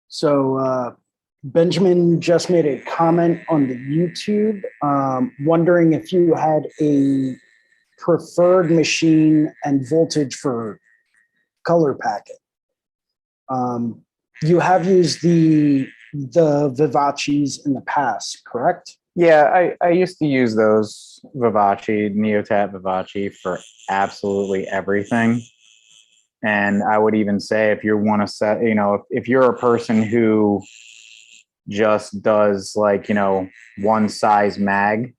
So Benjamin just made a comment on the YouTube, wondering if you had a preferred machine and voltage for color packet. You have used the the Vivaces in the past, correct? Yeah, I used to use those Vivace, Neotat Vivace for absolutely everything. And I would even say if you want to set, you know, if you're a person who just does like, you know, one size mag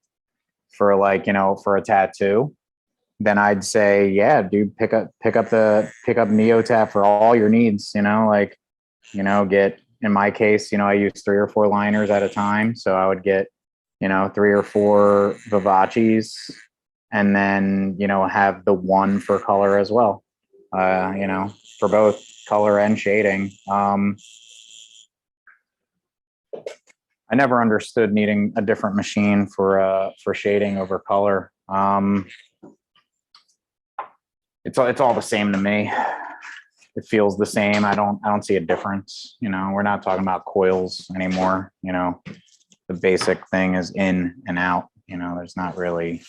for like, you know, for a tattoo, then I'd say, yeah, dude, pick up Neotat for all your needs, you know, like, you know, get, in my case, you know, I use 3 or 4 liners at a time. So I would get, you know, 3 or 4 Vivaces and then, you know, have the one for color as well. You know, for both color and shading. I never understood needing a different machine for shading over color. It's all the same to me. It feels the same. I don't see a difference. You know, we're not talking about coils anymore. You know, the basic thing is in and out. You know, there's not really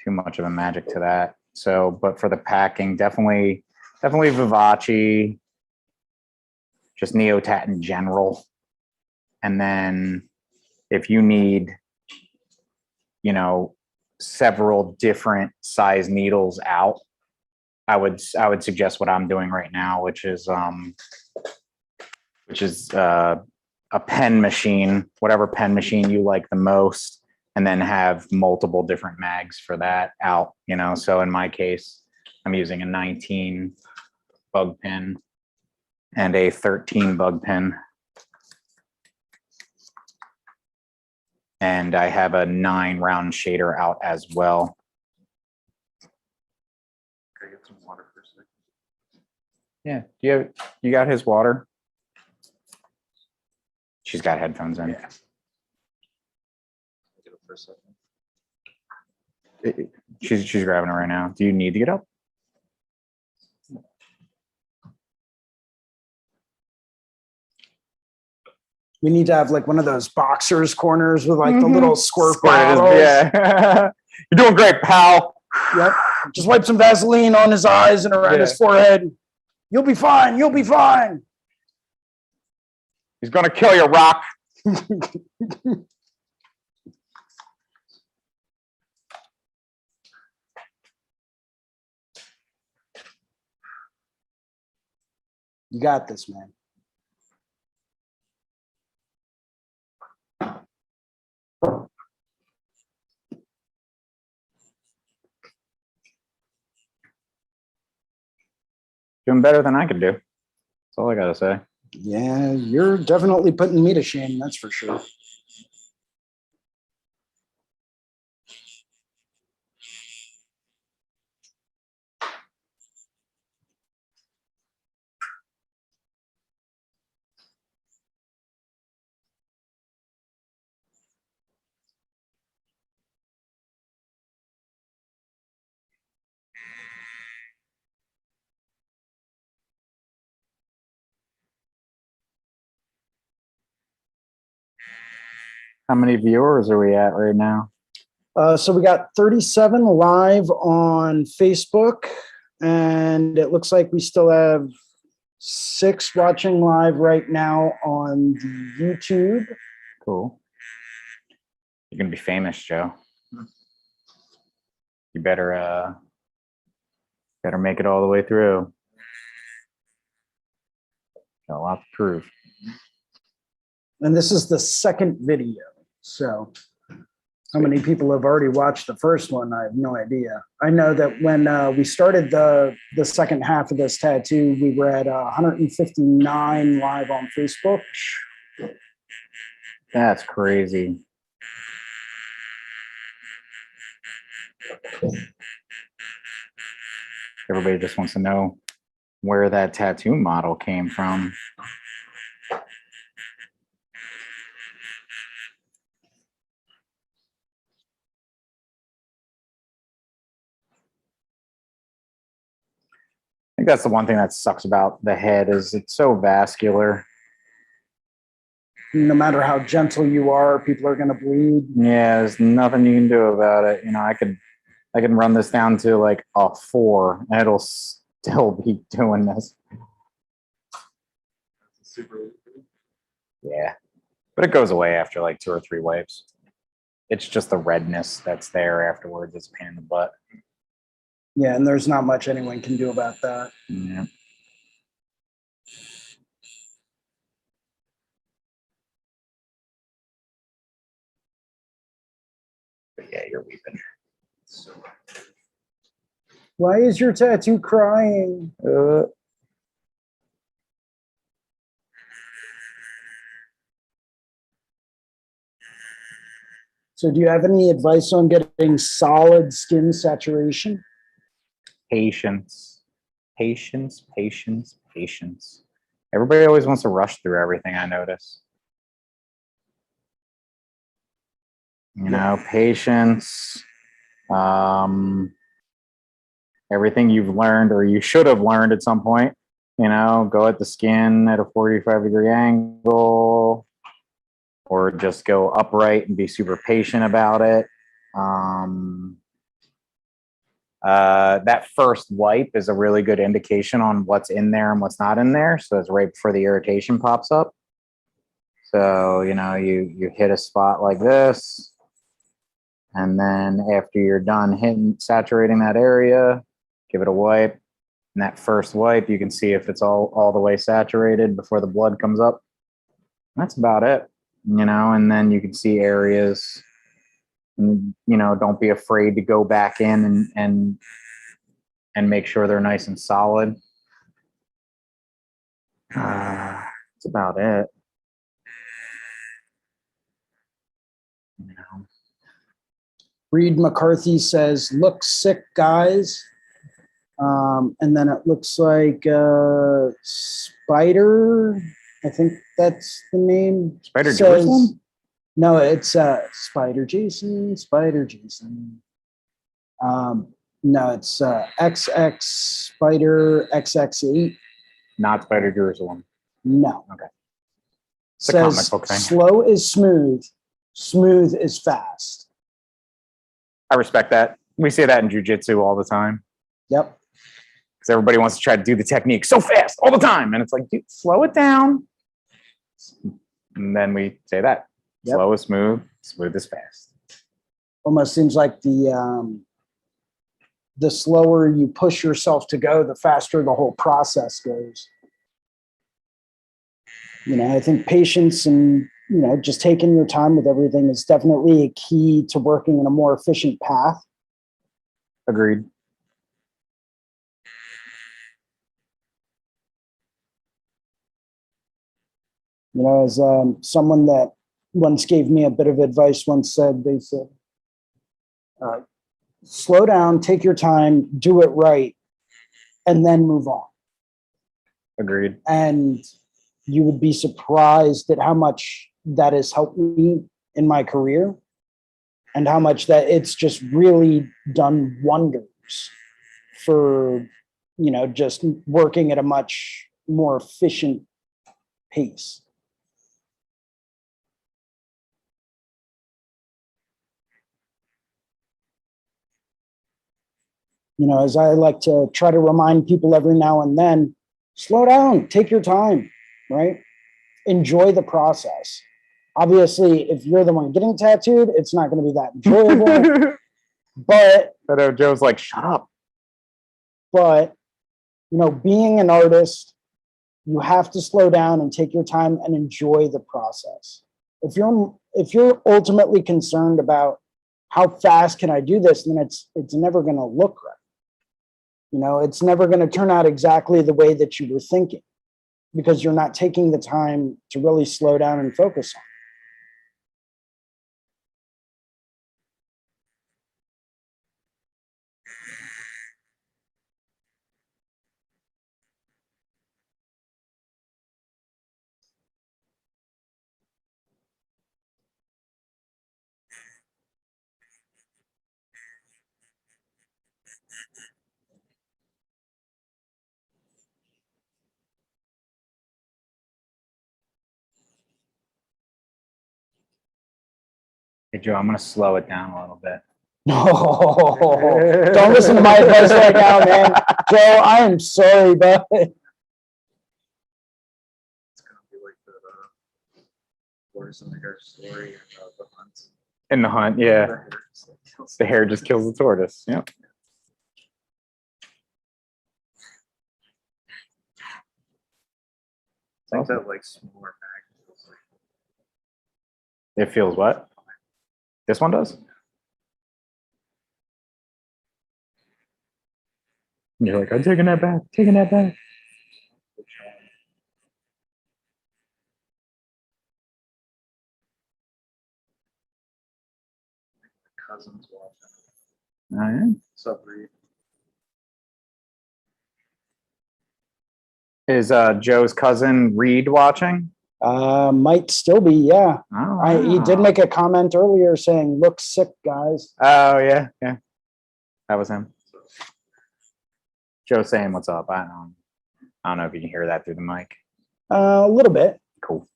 too much of a magic to that. So, but for the packing, definitely Vivace, just Neotat in general. And then if you need, you know, several different size needles out, I would suggest what I'm doing right now, which is a pen machine, whatever pen machine you like the most, and then have multiple different mags for that out, you know. So in my case, I'm using a 19 bug pen and a 13 bug pen. And I have a 9 round shader out as well. Can I get some water for a second? Yeah, you got his water? She's got headphones in. Yeah. Get it for a second. She's grabbing it right now. Do you need to get up? We need to have like one of those boxers corners with like the little squirt Squirt is- bottles. Yeah. You're doing great, pal. Yep. Just wipe some Vaseline on his eyes and around his forehead. You'll be fine. You'll be fine. He's gonna kill you, Rock. You got this, man. Doing better than I could do. That's all I gotta say. Yeah, you're definitely putting me to shame. That's for sure. How many viewers are we at right now? So we got 37 live on Facebook, and it looks like we still have 6 watching live right now on the YouTube. Cool. You're gonna be famous, Joe. You better make it all the way through. Got a lot to prove. And this is the second video. So how many people have already watched the first one? I have no idea. I know that when we started the second half of this tattoo, we were at 159 live on Facebook. That's crazy. Everybody just wants to know where that tattoo model came from. I think that's the one thing that sucks about the head is it's so vascular. No matter how gentle you are, people are going to bleed. Yeah, there's nothing you can do about it. You know, I can run this down to like a 4 and it'll still be doing this. Super. Yeah, but it goes away after like 2 or 3 wipes. It's just the redness that's there afterwards. It's a pain in the butt. Yeah, and there's not much anyone can do about that. Yeah. But yeah, you're weeping. So, Why is your tattoo crying? So do you have any advice on getting solid skin saturation? Patience, patience, patience, patience. Everybody always wants to rush through everything, I notice. You know, patience. Everything you've learned or you should have learned at some point, you know, go at the skin at a 45-degree angle, or just go upright and be super patient about it. That first wipe is a really good indication on what's in there and what's not in there. So it's right before the irritation pops up. So, you know, you hit a spot like this, and then after you're done saturating that area, give it a wipe. And that first wipe, you can see if it's all the way saturated before the blood comes up. That's about it, you know, and then you can see areas, and, you know, don't be afraid to go back in and make sure they're nice and solid. That's about it. You know. Reed McCarthy says, look sick, guys. And then it looks like Spider, I think that's the name. Spider says, Jerusalem? No, it's Spider Jason. No, it's XX Spider XX8. Not Spider Jerusalem. No. Okay. It's a Says comic book thing. slow is smooth, smooth is fast. I respect that. We say that in jiu-jitsu all the time. Yep. Because everybody wants to try to do the technique so fast all the time. And it's like, dude, slow it down. And then we say that. Yep. Slow is smooth, smooth is fast. Almost seems like the slower you push yourself to go, the faster the whole process goes. You know, I think patience and, you know, just taking your time with everything is definitely a key to working in a more efficient path. Agreed. You know, as someone that once gave me a bit of advice once said, they said, slow down, take your time, do it right, and then move on. Agreed. And you would be surprised at how much that has helped me in my career and how much that it's just really done wonders for, you know, just working at a much more efficient pace. You know, as I like to try to remind people every now and then, slow down, take your time, right? Enjoy the process. Obviously, if you're the one getting tattooed, it's not going to be that enjoyable. But I know Joe's like, shut up. But, you know, being an artist, you have to slow down and take your time and enjoy the process. If you're ultimately concerned about how fast can I do this, then it's never going to look right. You know, it's never going to turn out exactly the way that you were thinking because you're not taking the time to really slow down and focus on it. Hey, Joe, I'm going to slow it down a little bit. No, don't listen to my advice right now, man. Joe, I am sorry, but it's gonna be like that Tortoise in the hair story about the hunt. In the hunt, yeah. The hair just kills the tortoise. Yep. I think that like smaller bag feels like It feels what? This one does? You're like, I'm taking that back, taking that back. cousins watching. All right. Sub Reed. Is Joe's cousin Reed watching? Might still be, yeah. Oh, He did make a comment earlier saying, "Look sick, guys." Oh, yeah, yeah. That was him. Joe saying what's up. I don't know if you can hear that through the mic. A little bit. Cool.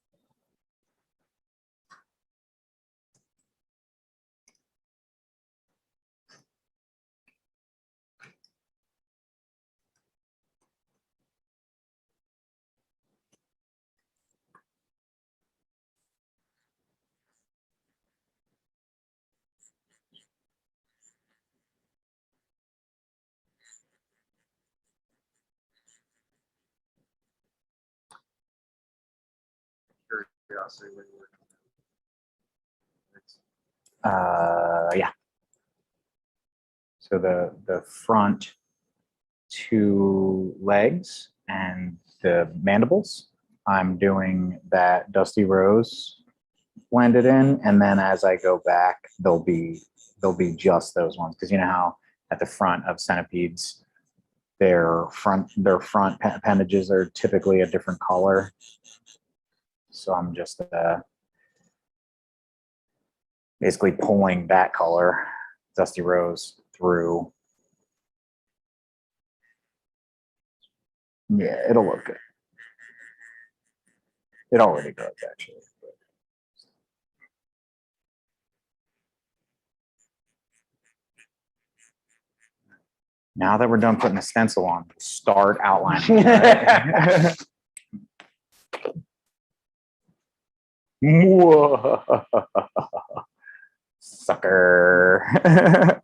Curiosity when you were Yeah. So the front two legs and the mandibles, I'm doing that Dusty Rose blended in, and then as I go back, they'll be just those ones, because you know how at the front of centipedes, their front appendages are typically a different color. So I'm just basically pulling that color, Dusty Rose, through. Yeah, it'll look good. It already does, actually. Now that we're done putting the stencil on, start outlining. Right? Whoa. Sucker.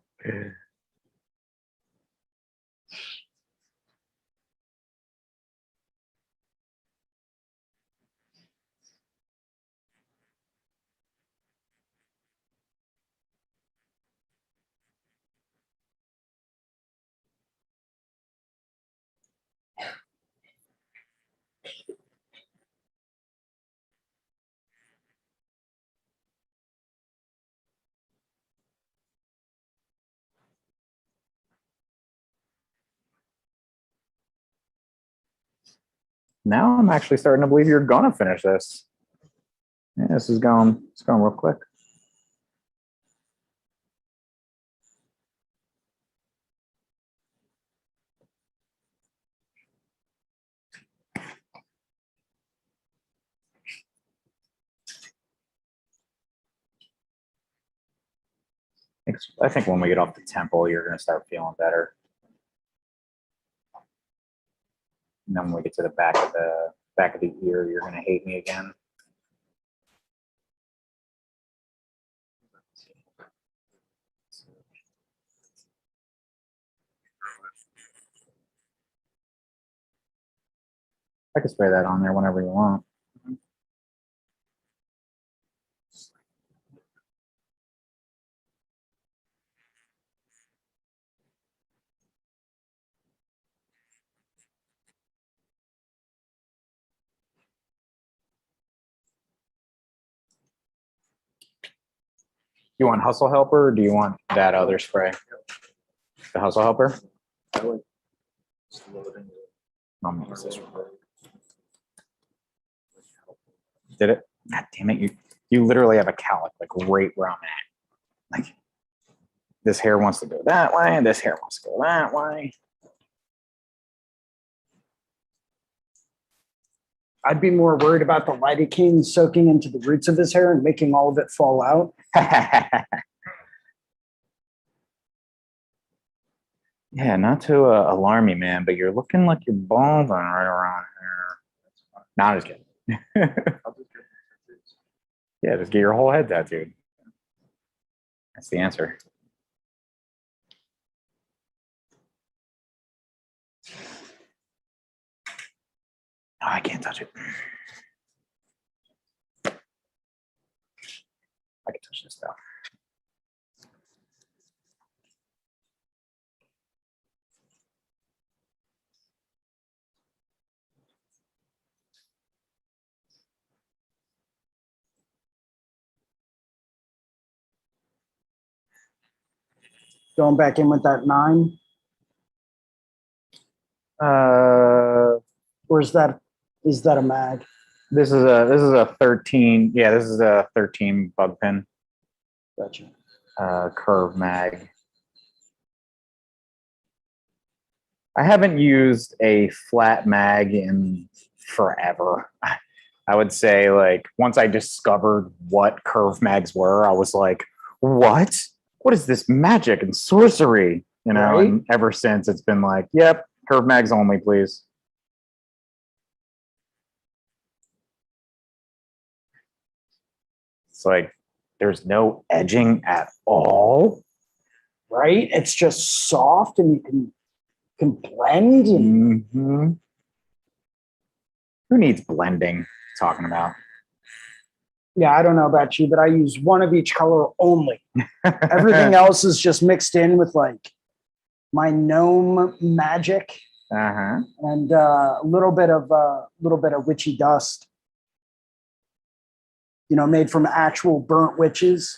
Now I'm actually starting to believe you're gonna finish this. Yeah, it's going real quick. I think when we get off the temple, you're gonna start feeling better. And then when we get to the back of the ear, you're gonna hate me again. I can spray that on there whenever you want. You want Hustle Helper, or do you want that other spray? The Hustle Helper? I like just loading I'll use this one. Did it? God damn it! You literally have a cowlick like right where I'm at. Like this hair wants to go that way, and this hair wants to go that way. I'd be more worried about the lidocaine soaking into the roots of his hair and making all of it fall out. Yeah, not to alarm you, man, but you're looking like you're balding right around here. No, I'm just kidding. I'll just get my tattoos. Yeah, just get your whole head tattooed. That's the answer. Oh, I can't touch it. I can touch this though. Going back in with that 9, or is that a mag? This is a 13. Yeah, this is a 13 bug pin Gotcha. curve mag. I haven't used a flat mag in forever. I would say like once I discovered what curve mags were, I was like, what? What is this magic and sorcery? You know, Right. and ever since it's been like, yep, curve mags only, please. It's like there's no edging at all. Right? It's just soft and you can blend. And Mhm. Who needs blending? Talking about. yeah, I don't know about you, but I use one of each color only. Everything else is just mixed in with like my gnome magic Uh-huh. and a little bit of witchy dust. You know, made from actual burnt witches.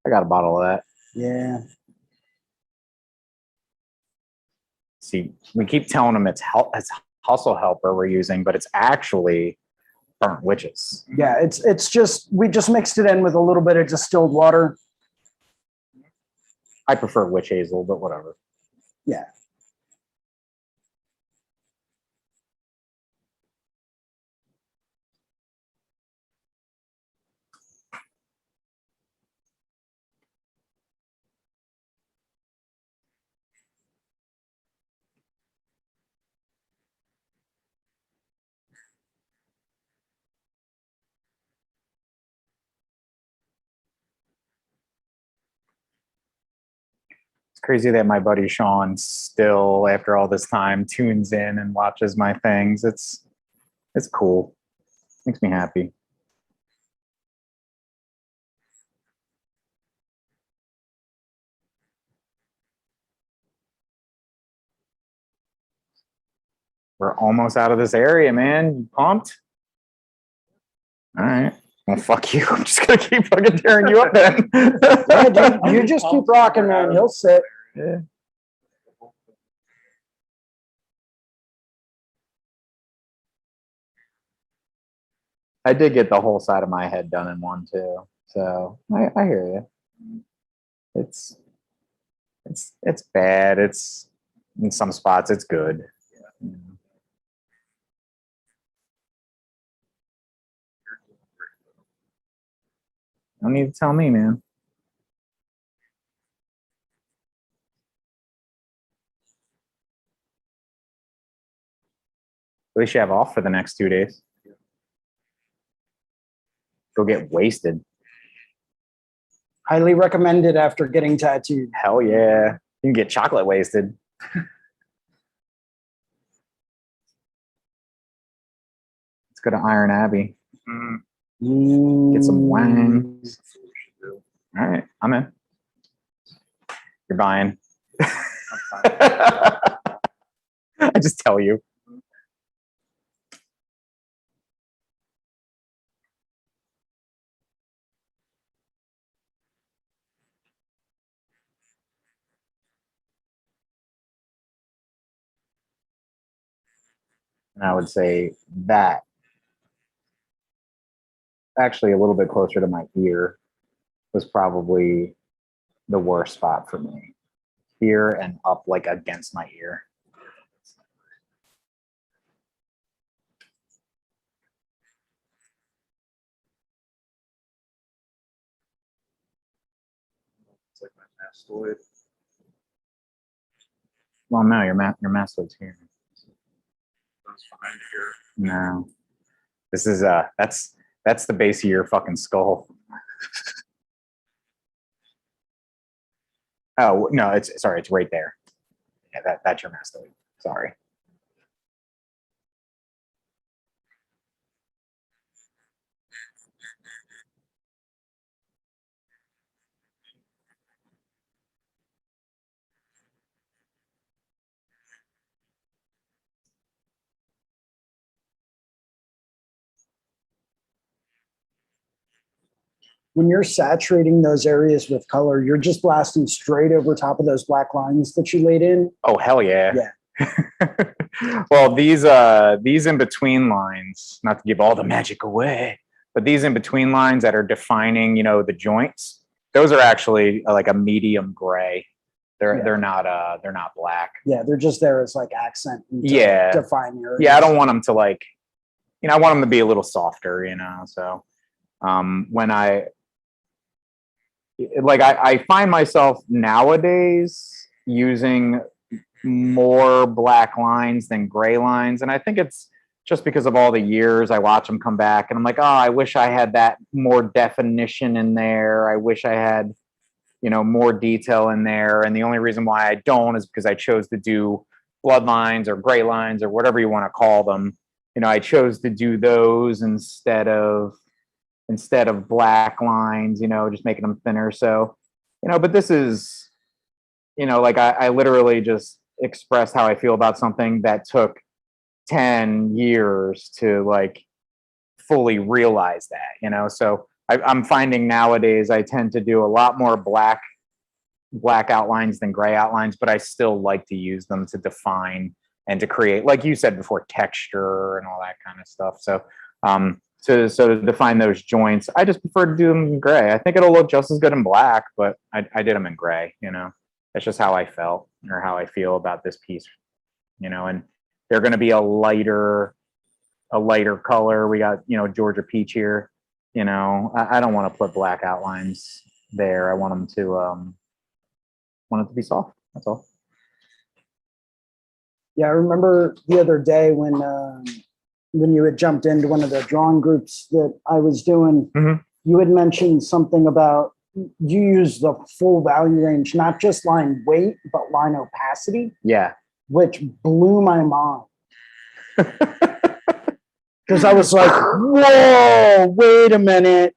I got a bottle of that. Yeah. See, we keep telling them it's hustle helper we're using, but it's actually burnt witches. Yeah, it's just we just mixed it in with a little bit of distilled water. I prefer witch hazel, but whatever. Yeah. It's crazy that my buddy Sean still, after all this time, tunes in and watches my things. It's cool. Makes me happy. We're almost out of this area, man. You pumped? All right. Well, fuck you. I'm just gonna keep fucking tearing you up then. Yeah, dude, you just keep rocking, man. He'll sit. Yeah. I did get the whole side of my head done in one too. So I hear you. It's bad. It's in some spots it's good. You know. Don't need to tell me, man. At least you have off for the next 2 days. Go get wasted. Highly recommended after getting tattooed. Hell yeah. You can get chocolate wasted. Let's go to Iron Abbey. Get some wang. All right, I'm in. You're buying. I just tell you. And I would say that actually a little bit closer to my ear was probably the worst spot for me. Here and up like against my ear. It's like my mastoid. Well, no, your mastoid's here. That's behind here. No, this is that's That's the base of your fucking skull. Oh, no, it's sorry, it's right there. Yeah, that's your mastoid. Sorry. When you're saturating those areas with color, you're just blasting straight over top of those black lines that you laid in. Oh, hell yeah. Yeah. Well, these in between lines, not to give all the magic away, but these in between lines that are defining, you know, the joints, those are actually like a medium gray. They're not black. Yeah, they're just there as like accent. Yeah. Define areas. Yeah, I don't want them to like, you know, I want them to be a little softer, you know. So when I find myself nowadays using more black lines than gray lines, and I think it's just because of all the years I watch them come back, and I'm like, oh, I wish I had that more definition in there. I wish I had, you know, more detail in there. And the only reason why I don't is because I chose to do blood lines or gray lines or whatever you want to call them. You know, I chose to do those instead of black lines, you know, just making them thinner. So, you know, but this is, you know, like I literally just expressed how I feel about something that took 10 years to like fully realize that, you know. So I'm finding nowadays I tend to do a lot more black outlines than gray outlines, but I still like to use them to define and to create, like you said before, texture and all that kind of stuff. So to define those joints, I just prefer to do them in gray. I think it'll look just as good in black, but I did them in gray, you know. That's just how I felt or how I feel about this piece, you know. And they're going to be a lighter color. We got, you know, Georgia peach here, you know. I don't want to put black outlines there. I want them to be soft. That's all. Yeah, I remember the other day when you had jumped into one of the drawing groups that I was doing, you had mentioned something about you use the full value range, not just line weight, but line opacity. Yeah. Which blew my mind. Because I was like, whoa, wait a minute.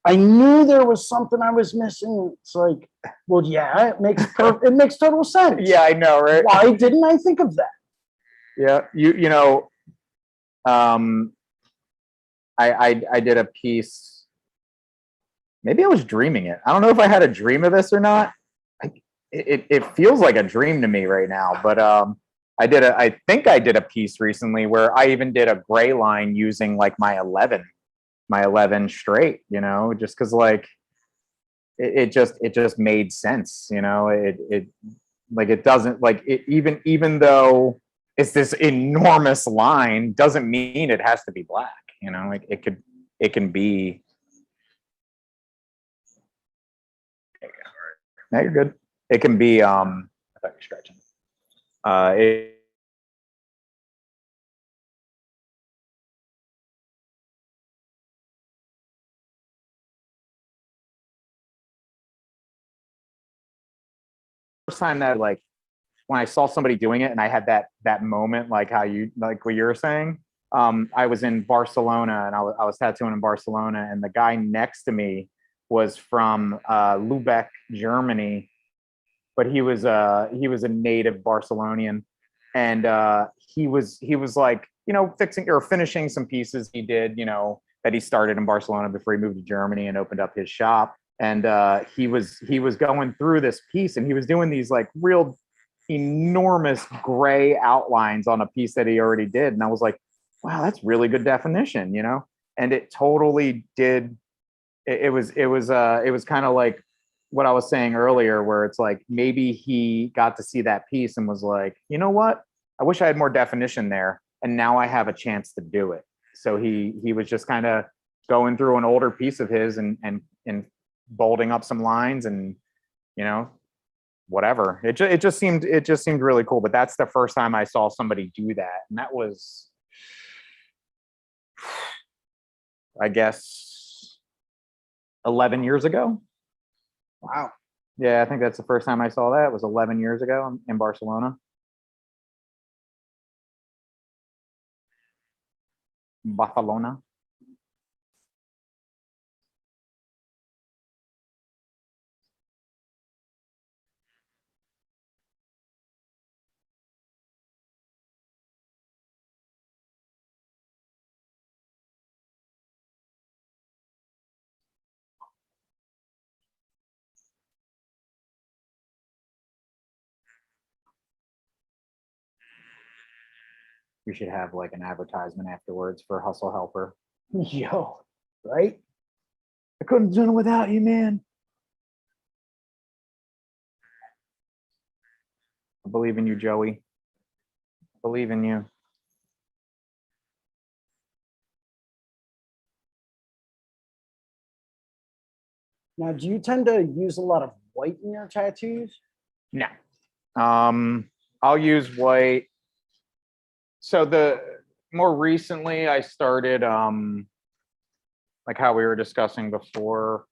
I knew there was something I was missing. It's like, well, yeah, it makes total sense. Yeah, I know, right? Why didn't I think of that? Yeah, you know, I did a piece. Maybe I was dreaming it. I don't know if I had a dream of this or not. It feels like a dream to me right now. But I think I did a piece recently where I even did a gray line using like my 11 straight. You know, just because like it just made sense. You know, it doesn't like it even though it's this enormous line doesn't mean it has to be black. You know, like it can be. No, you're good. It can be. I thought you were stretching. First time that like when I saw somebody doing it and I had that moment like how you like what you were saying. I was in Barcelona and I was tattooing in Barcelona and the guy next to me was from Lubeck, Germany, but he was a native Barcelonian, and he was like, you know, fixing or finishing some pieces he did, you know, that he started in Barcelona before he moved to Germany and opened up his shop. And he was going through this piece and he was doing these like real enormous gray outlines on a piece that he already did. And I was like, wow, that's really good definition, you know? And it totally did. It was kind of like what I was saying earlier, where it's like, maybe he got to see that piece and was like, you know what? I wish I had more definition there. And now I have a chance to do it. So he was just kind of going through an older piece of his and bolting up some lines and, you know, whatever. It just seemed really cool. But that's the first time I saw somebody do that. And that was I guess 11 years ago. Wow. Yeah, I think that's the first time I saw that. It was 11 years ago in Barcelona. Barcelona. We should have like an advertisement afterwards for Hustle Helper. Yo, right? I couldn't do it without you, man. I believe in you, Joey. I believe in you. Now, do you tend to use a lot of white in your tattoos? No. I'll use white. So the more recently I started like how we were discussing before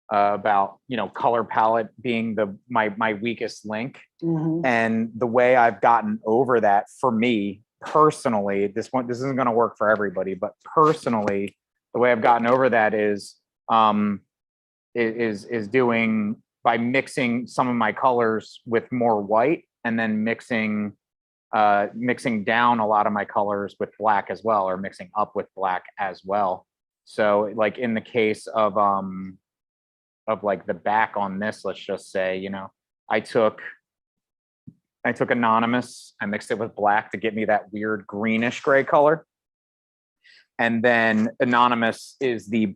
about, you know, color palette being my weakest link. Mhm. And the way I've gotten over that for me personally, this isn't going to work for everybody, but personally, the way I've gotten over that is doing by mixing some of my colors with more white and then mixing down a lot of my colors with black as well, or mixing up with black as well. So like in the case of like the back on this, let's just say, you know, I took Anonymous, I mixed it with black to get me that weird greenish gray color. And then Anonymous is the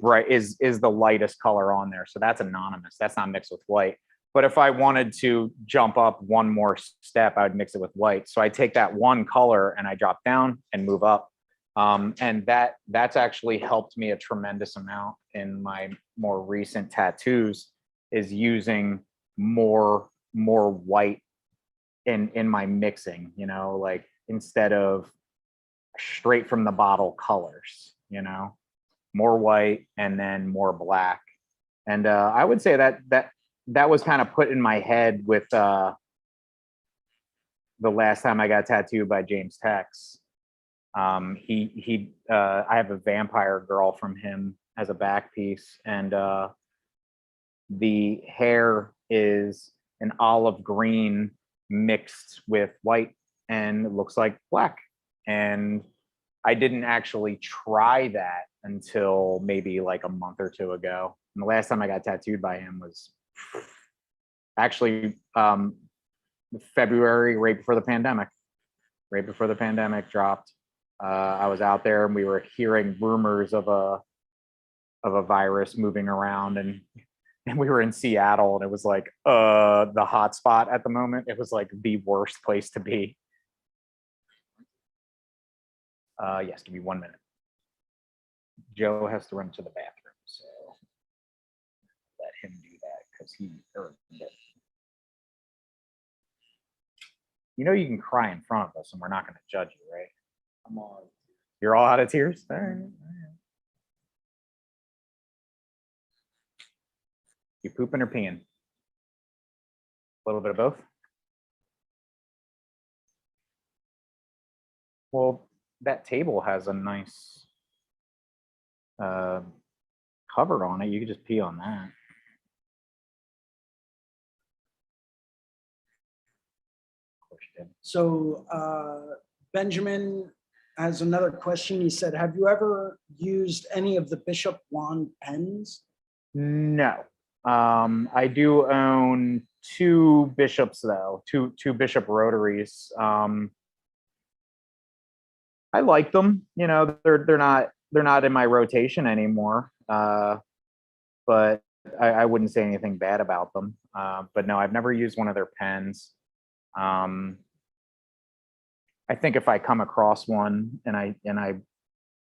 lightest color on there. So that's Anonymous. That's not mixed with white. But if I wanted to jump up one more step, I would mix it with white. So I take that one color and I drop down and move up. And that's actually helped me a tremendous amount in my more recent tattoos, is using more white in my mixing, you know, like instead of straight from the bottle colors, you know, more white and then more black. And I would say that was kind of put in my head with the last time I got tattooed by James Tex. I have a vampire girl from him as a back piece, and the hair is an olive green mixed with white, and it looks like black. And I didn't actually try that until maybe like a month or two ago. And the last time I got tattooed by him was actually February, right before the pandemic. Right before the pandemic dropped. I was out there and we were hearing rumors of a virus moving around, and we were in Seattle, and it was like the hot spot at the moment. It was like the worst place to be. Yes, give me 1 minute. Joe has to run to the bathroom, so let him do that because he earned it. You know, you can cry in front of us and we're not going to judge you, right? I'm on. You're all out of tears? All right. All right. You pooping or peeing? A little bit of both? Well, that table has a nice cover on it. You could just pee on that. Of course you did. So Benjamin has another question. He said, have you ever used any of the Bishop wand pens? No. I do own two bishops though, two bishop rotaries. I like them. You know, they're not in my rotation anymore. But I wouldn't say anything bad about them. But no, I've never used one of their pens. I think if I come across one and I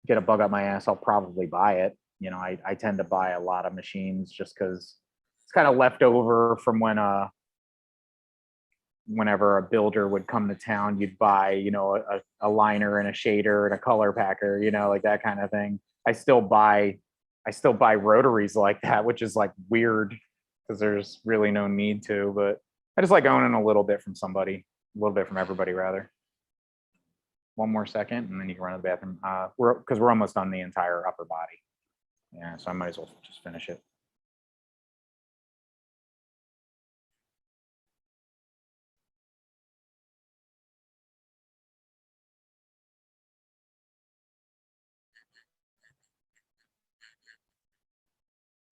get a bug up my ass, I'll probably buy it. You know, I tend to buy a lot of machines just because it's kind of left over from when whenever a builder would come to town, you'd buy, you know, a liner and a shader and a color packer, you know, like that kind of thing. I still buy rotaries like that, which is like weird because there's really no need to, but I just like owning a little bit from somebody, a little bit from everybody rather. One more second and then you can run to the bathroom. Because we're almost on the entire upper body. Yeah, so I might as well just finish it.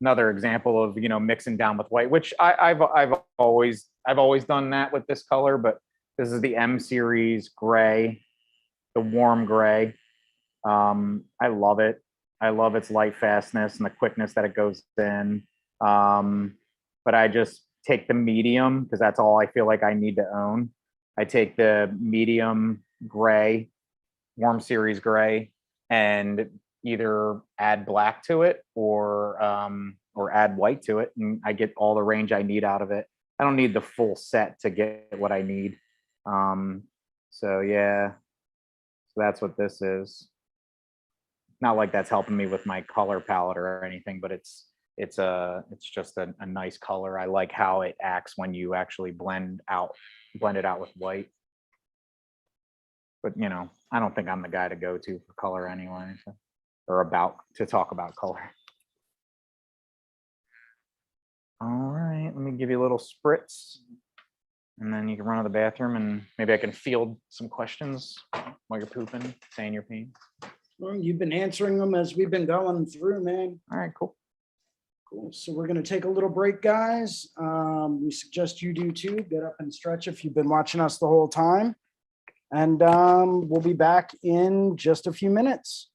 Another example of, you know, mixing down with white, which I've always done that with this color, but this is the M series gray, the warm gray. I love it. I love its light fastness and the quickness that it goes in. But I just take the medium because that's all I feel like I need to own. I take the medium gray, warm series gray, and either add black to it or add white to it, and I get all the range I need out of it. I don't need the full set to get what I need. So yeah, so that's what this is. Not like that's helping me with my color palette or anything, but it's just a nice color. I like how it acts when you actually blend it out with white. But you know, I don't think I'm the guy to go to for color anyway, so, or to talk about color. All right, let me give you a little spritz, and then you can run to the bathroom, and maybe I can field some questions while you're pooping, saying your pain. Well, you've been answering them as we've been going through, man. All right, cool. Cool. So we're going to take a little break, guys. We suggest you do too. Get up and stretch if you've been watching us the whole time. And we'll be back in just a few minutes.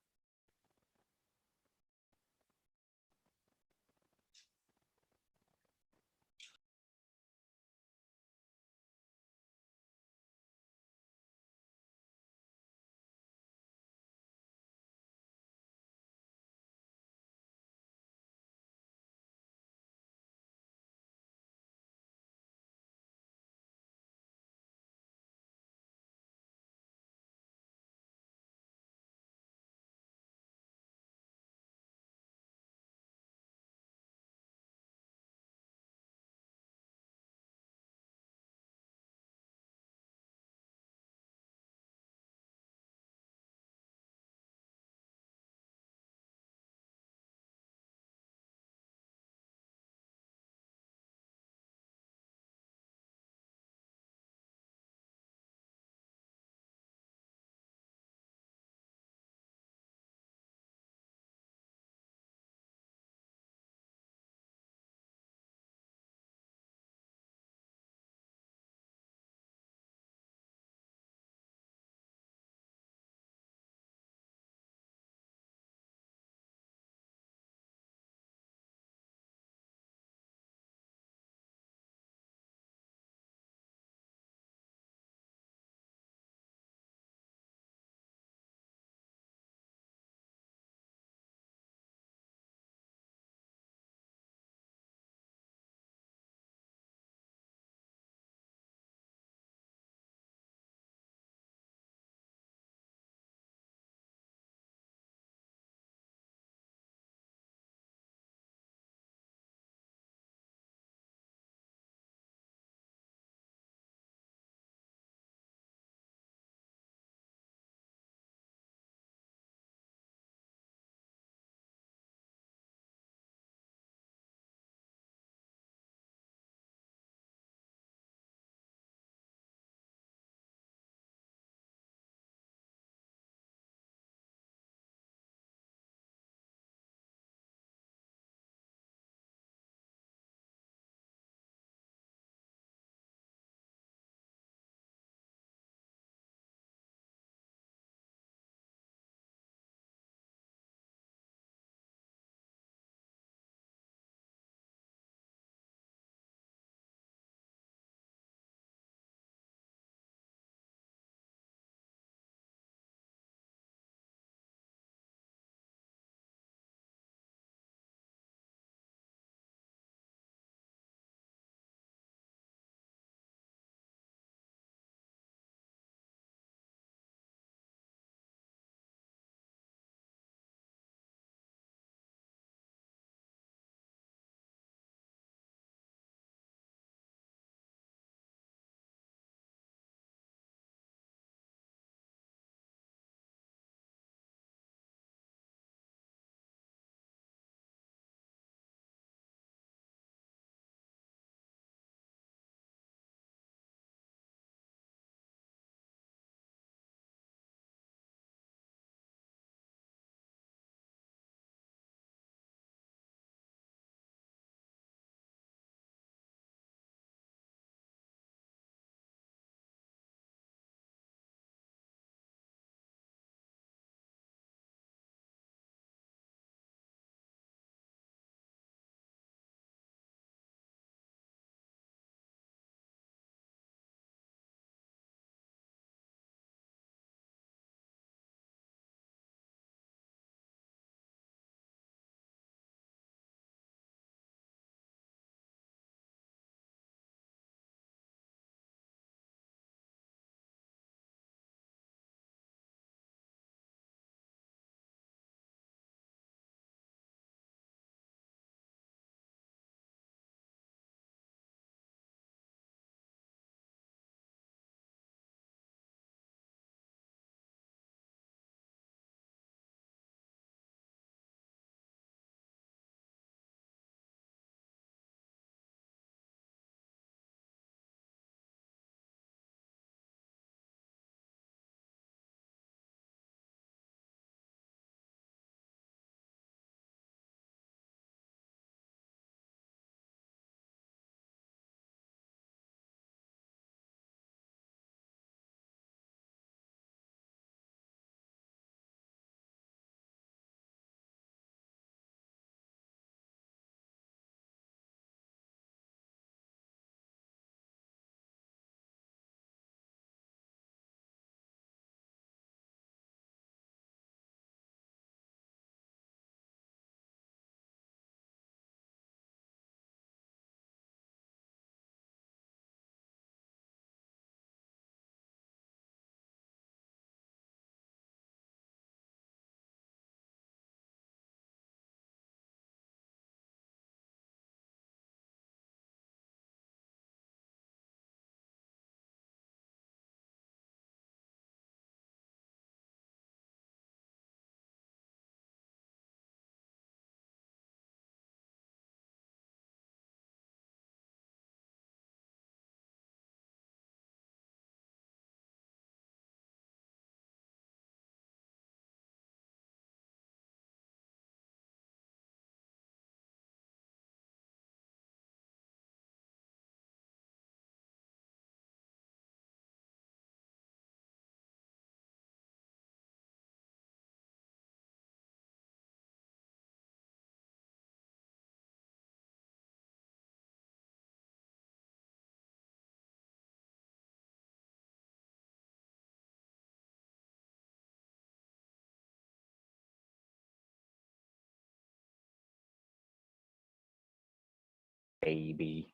baby.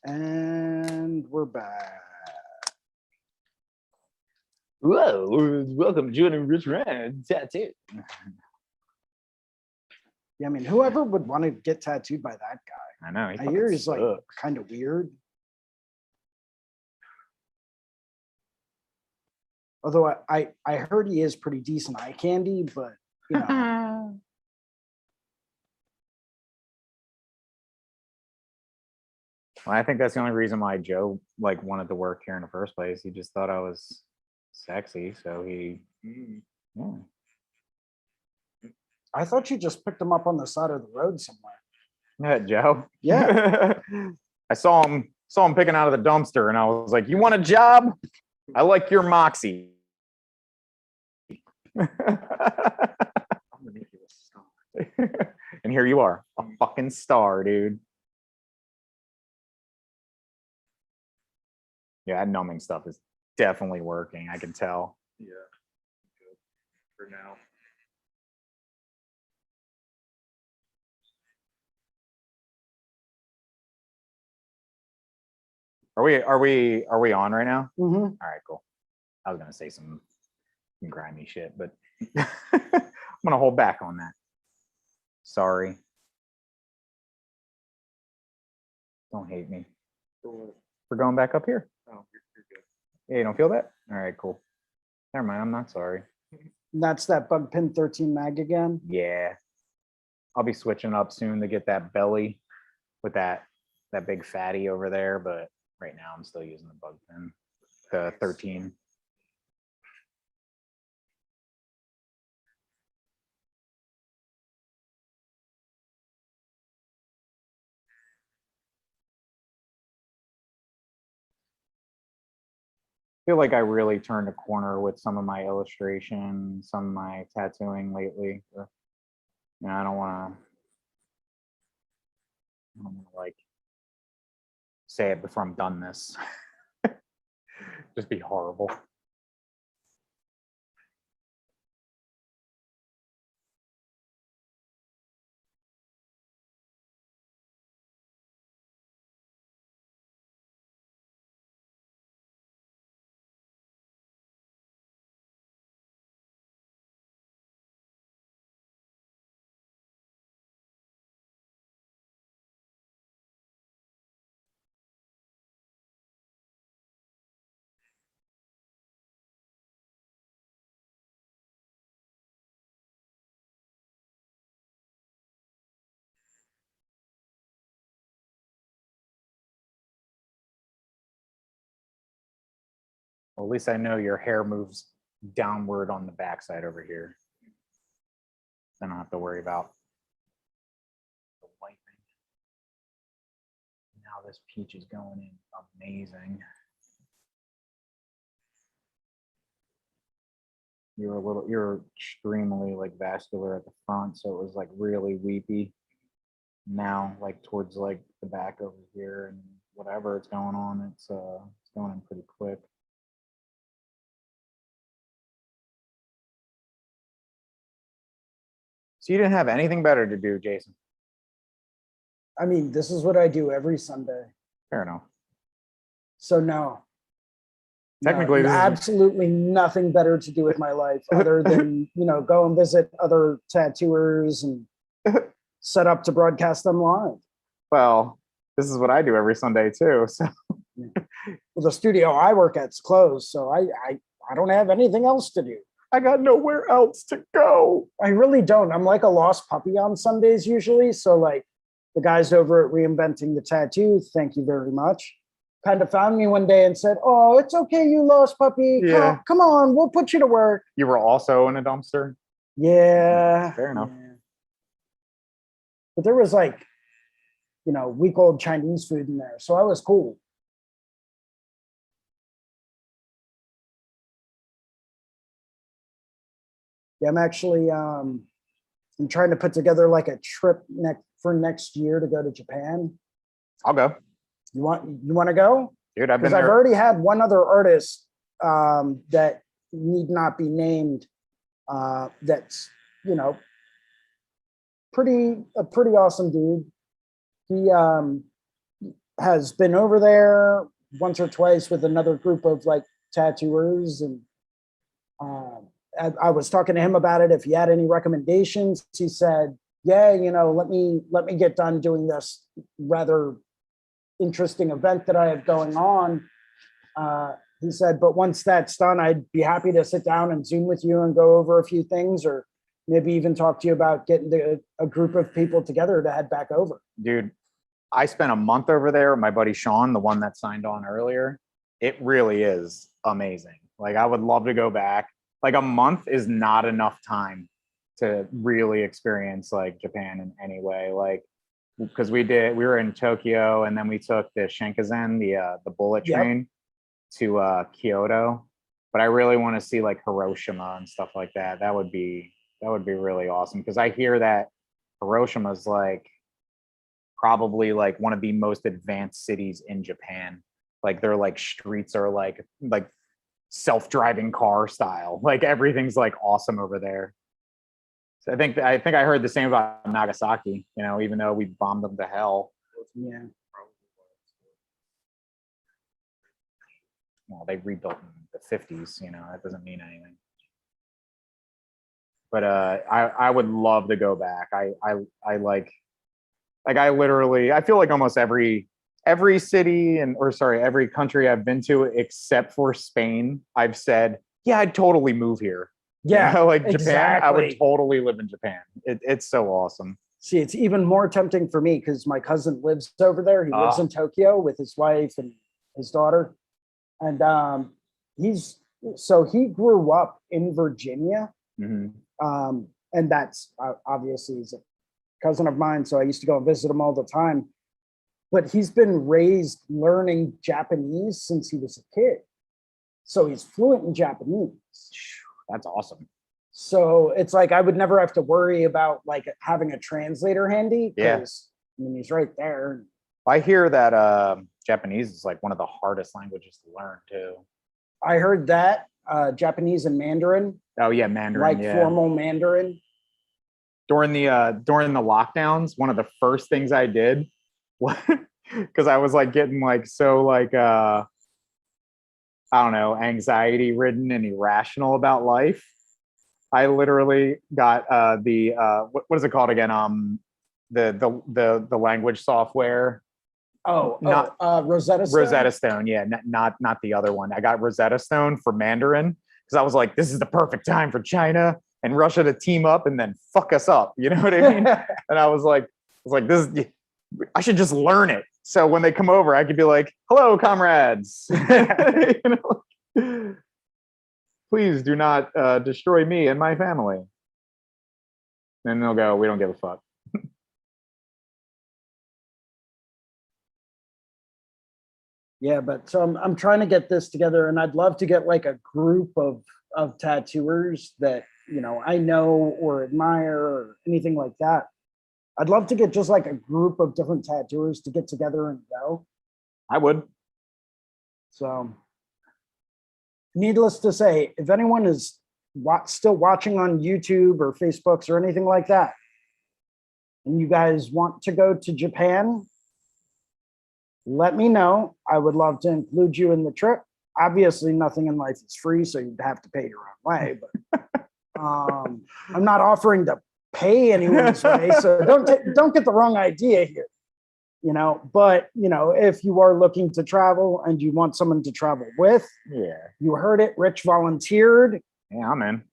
And we're back. Whoa, welcome to joining Rich Wren Tattoo. Yeah, I mean, whoever would want to get tattooed by that guy? I know. I hear he's like kind of weird. Although I heard he is pretty decent eye candy, but you know. Well, I think that's the only reason why Joe like wanted to work here in the first place. He just thought I was sexy, so he. Yeah. I thought you just picked him up on the side of the road somewhere. Yeah, Joe. Yeah. I saw him picking out of the dumpster, and I was like, "You want a job? I like your moxie." I'm gonna make you a star. And here you are, a fucking star, dude. Yeah, that numbing stuff is definitely working. I can tell. Yeah. Good. For now. Are we on right now? Mm-hmm. All right, cool. I was gonna say some grimy shit, but I'm gonna hold back on that. Sorry. Don't hate me. We're going back up here. Oh, you're good. Yeah, you don't feel that? All right, cool. Never mind. I'm not sorry. That's that bug pin 13 mag again. Yeah. I'll be switching up soon to get that belly with that big fatty over there, but right now I'm still using the bug pin, the 13. I feel like I really turned a corner with some of my illustration, some of my tattooing lately. You know, I don't want to like say it before I'm done this. Just be horrible. Well, at least I know your hair moves downward on the backside over here. I don't have to worry about the wiping. Now this peach is going in amazing. You're extremely like vascular at the front, so it was like really weepy. Now, like towards like the back over here and whatever it's going on, it's going in pretty quick. So you didn't have anything better to do, Jason? I mean, this is what I do every Sunday. Fair enough. So no. Technically, no, absolutely nothing better to do with my life other than, you know, go and visit other tattooers and set up to broadcast them live. Well, this is what I do every Sunday too. So Well, the studio I work at's closed, so I don't have anything else to do. I got nowhere else to go. I really don't. I'm like a lost puppy on Sundays usually. So like the guys over at Reinventing the Tattoo, thank you very much, kind of found me one day and said, "Oh, it's okay, you lost puppy. Yeah. Come on, we'll put you to work." You were also in a dumpster? Yeah. Fair enough. Yeah. But there was like, you know, week-old Chinese food in there. So I was cool. Yeah, I'm actually I'm trying to put together like a trip for next year to go to Japan. I'll go. You want to go? Dude, I've been Because I've there. already had one other artist that need not be named. That's, you know, a pretty awesome dude. he has been over there once or twice with another group of like tattooers, and I was talking to him about it. If he had any recommendations, he said, "Yeah, let me get done doing this rather interesting event that I have going on." He said, "But once that's done, I'd be happy to sit down and Zoom with you and go over a few things, or maybe even talk to you about getting a group of people together to head back over." Dude, I spent a month over there with my buddy Sean, the one that signed on earlier. It really is amazing. Like, I would love to go back. Like, a month is not enough time to really experience like Japan in any way. Like, because we were in Tokyo, and then we took the Shinkansen, the bullet train to Kyoto. But I really want to see like Hiroshima and stuff like that. That would be really awesome, because I hear that Hiroshima is like probably like one of the most advanced cities in Japan. Like, their like streets are like self-driving car style. Like, everything's like awesome over there. So I think I heard the same about Nagasaki, even though we bombed them to hell. Yeah. Well, they rebuilt in the 50s, that doesn't mean anything. But I would love to go back. I literally, I feel like almost every city every country I've been to except for Spain, I've said, yeah, I'd totally move here. Yeah, like Japan, exactly. I would totally live in Japan. It's so awesome. See, it's even more tempting for me because my cousin lives over there. He lives in Tokyo with his wife and his daughter. And he grew up in Virginia. Mm-hmm. And that's obviously, he's a cousin of mine. So I used to go and visit him all the time. But he's been raised learning Japanese since he was a kid. So he's fluent in Japanese. That's awesome. So it's like I would never have to worry about like having a translator handy, because he's right there. I hear that Japanese is like one of the hardest languages to learn too. I heard that Japanese and Mandarin. Oh yeah, Mandarin. Like formal Mandarin. During the lockdowns, one of the first things I did, because I was like getting like so like I don't know, anxiety ridden and irrational about life. I literally got what is it called again? The language software. Rosetta Stone? Rosetta Stone, yeah, not the other one. I got Rosetta Stone for Mandarin because I was like, this is the perfect time for China and Russia to team up and then fuck us up. You know what I mean? And I was like, this is, I should just learn it. So when they come over, I could be like, hello, comrades. Please do not destroy me and my family. And they'll go, we don't give a fuck. Yeah, but so I'm trying to get this together, and I'd love to get like a group of tattooers that I know or admire or anything like that. I'd love to get just like a group of different tattooers to get together and go. I would. So, needless to say, if anyone is still watching on YouTube or Facebooks or anything like that, and you guys want to go to Japan, let me know. I would love to include you in the trip. Obviously, nothing in life is free, so you'd have to pay your own way. But I'm not offering to pay anyone's way, so don't get the wrong idea here. But if you are looking to travel and you want someone to travel with, you heard it. Rich volunteered. Yeah, I'm in.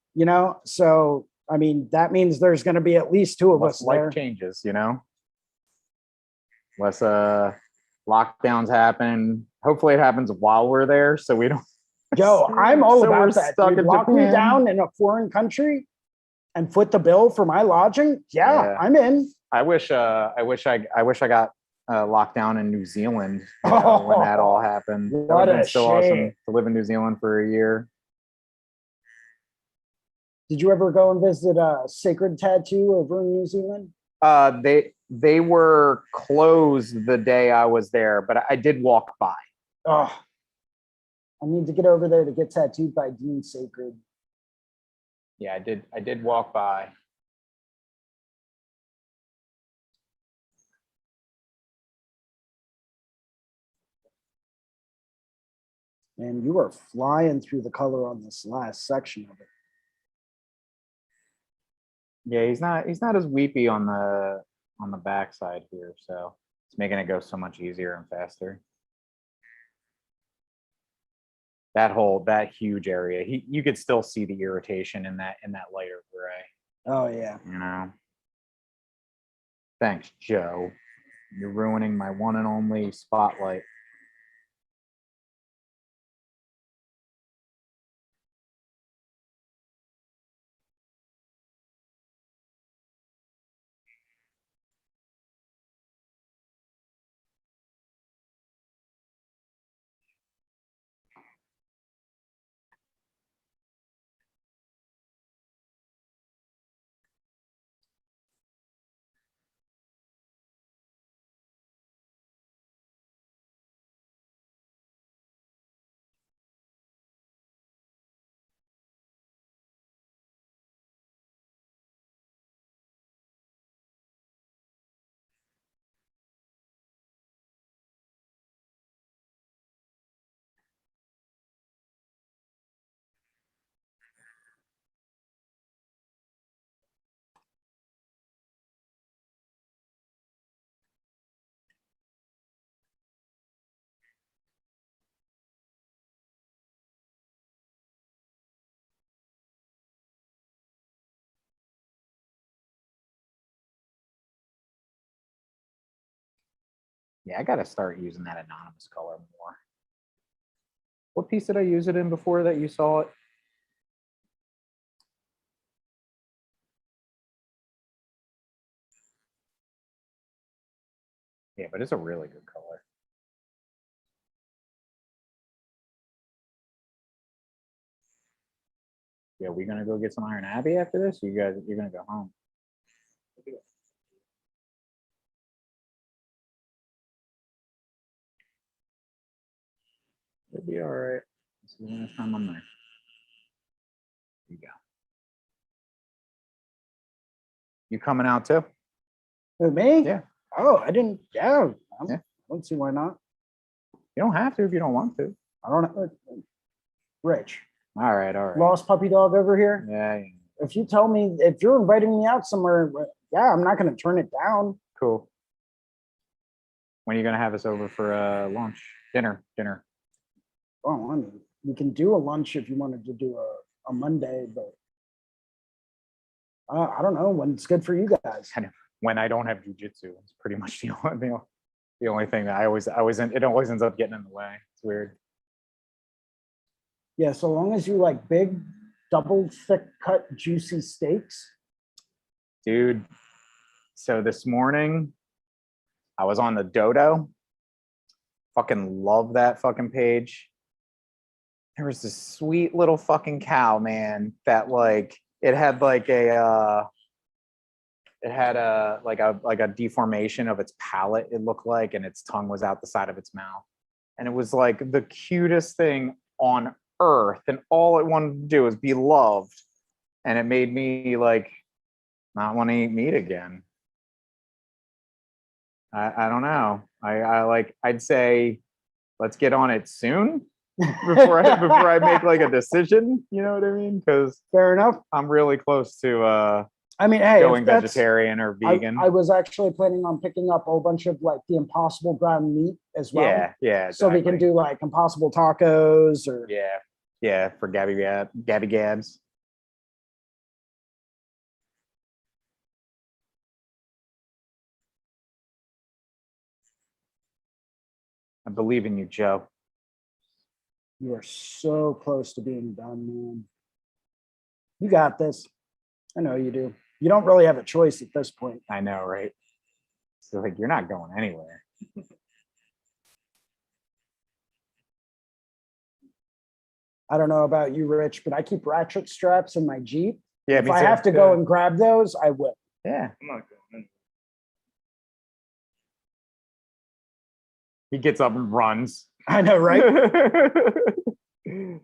So I mean, that means there's going to be at least two of us there. Life changes, Less lockdowns happen. Hopefully it happens while we're there so we don't. Yo, I'm all about that. Dude, lock me Japan. down in a foreign country and foot the bill for my lodging. Yeah, I'm in. I wish I got locked down in New Zealand when that all happened. That would have been so awesome to live in New Zealand for a year. Did you ever go and visit a Sacred Tattoo over in New Zealand? They were closed the day I was there, but I did walk by. Oh, I need to get over there to get tattooed by Dean Sacred. Yeah, I did walk by. And you are flying through the color on this last section of it. Yeah, he's not as weepy on the backside here, so it's making it go so much easier and faster. That huge area, you could still see the irritation in that lighter gray. Oh yeah. You know. Thanks, Joe. You're ruining my one and only spotlight. Yeah, I gotta start using that anonymous color more. What piece did I use it in before that you saw it? Yeah, but it's a really good color. Yeah, we gonna go get some Iron Abbey after this? Or you're gonna go home. It'll be all right. This is the last time I'm there. Here you go. You coming out too? Who, me? Yeah. Oh, I didn't. Yeah. Yeah. I don't see why not. You don't have to if you don't want to. I don't know. Rich, All right, all right. lost puppy dog over here. Yeah, yeah. If you tell me, if you're inviting me out somewhere, yeah, I'm not going to turn it down. Cool. When are you gonna have us over for lunch? Dinner. Oh, I mean, we can do a lunch if you wanted to do a Monday, but I don't know when it's good for you guys. When I don't have jujitsu, it's pretty much the only thing that it always ends up getting in the way. It's weird. Yeah, so long as you like big, double thick cut, juicy steaks. Dude, so this morning I was on the Dodo. Fucking love that fucking page. There was this sweet little fucking cow, man, that like it had like a like a deformation of its palate, it looked like, and its tongue was out the side of its mouth. And it was like the cutest thing on earth, and all it wanted to do was be loved. And it made me like not want to eat meat again. I don't know. I'd say let's get on it soon before I make like a decision. You know what I mean? Because Fair enough. I'm really close to I mean, hey, going if that's- vegetarian or vegan. I was actually planning on picking up a whole bunch of like the Impossible ground meat as well. Yeah. So we can exactly. do like Impossible tacos or Yeah, for Gabby Gabs. I believe in you, Joe. you are so close to being done, man. You got this. I know you do. You don't really have a choice at this point. I know, right? So like you're not going anywhere. I don't know about you, Rich, but I keep ratchet straps in my Jeep. Yeah, If I have to go and grab those, I will. yeah. I'm not going. He gets up and runs. I know, right? And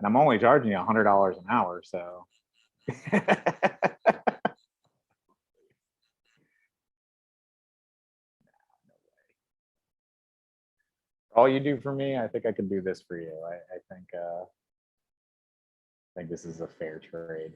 I'm only charging you $100 an hour, so. All you do for me, I think I could do this for you. I think this is a fair trade.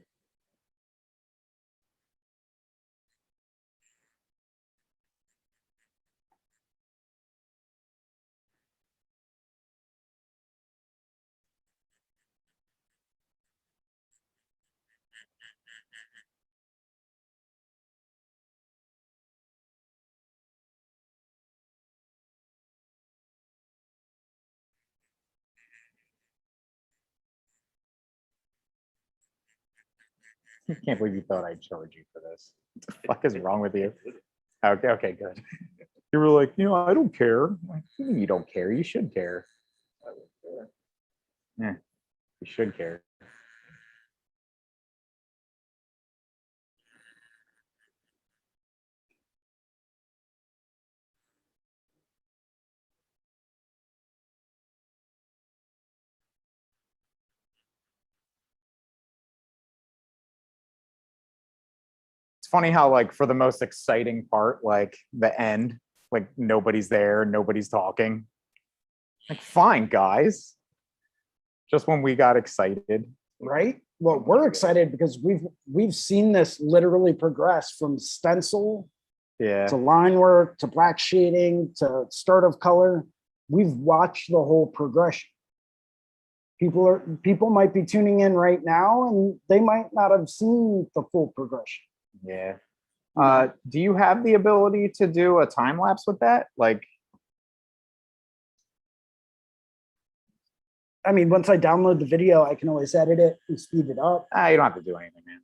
I can't believe you thought I'd charge you for this. What the fuck is wrong with you? Okay, okay, good. You were like, I don't care. Like, you don't care. You should care. Yeah, you should care. It's funny how, like, for the most exciting part, like the end, like nobody's there, nobody's talking. Like, fine, guys. Just when we got excited. Right? Well, we're excited because we've seen this literally progress from stencil Yeah. to line work to black shading to start of color. We've watched the whole progression. People might be tuning in right now and they might not have seen the full progression. Yeah. Do you have the ability to do a time lapse with that? Like, I mean, once I download the video, I can always edit it and speed it up. you don't have to do anything, man.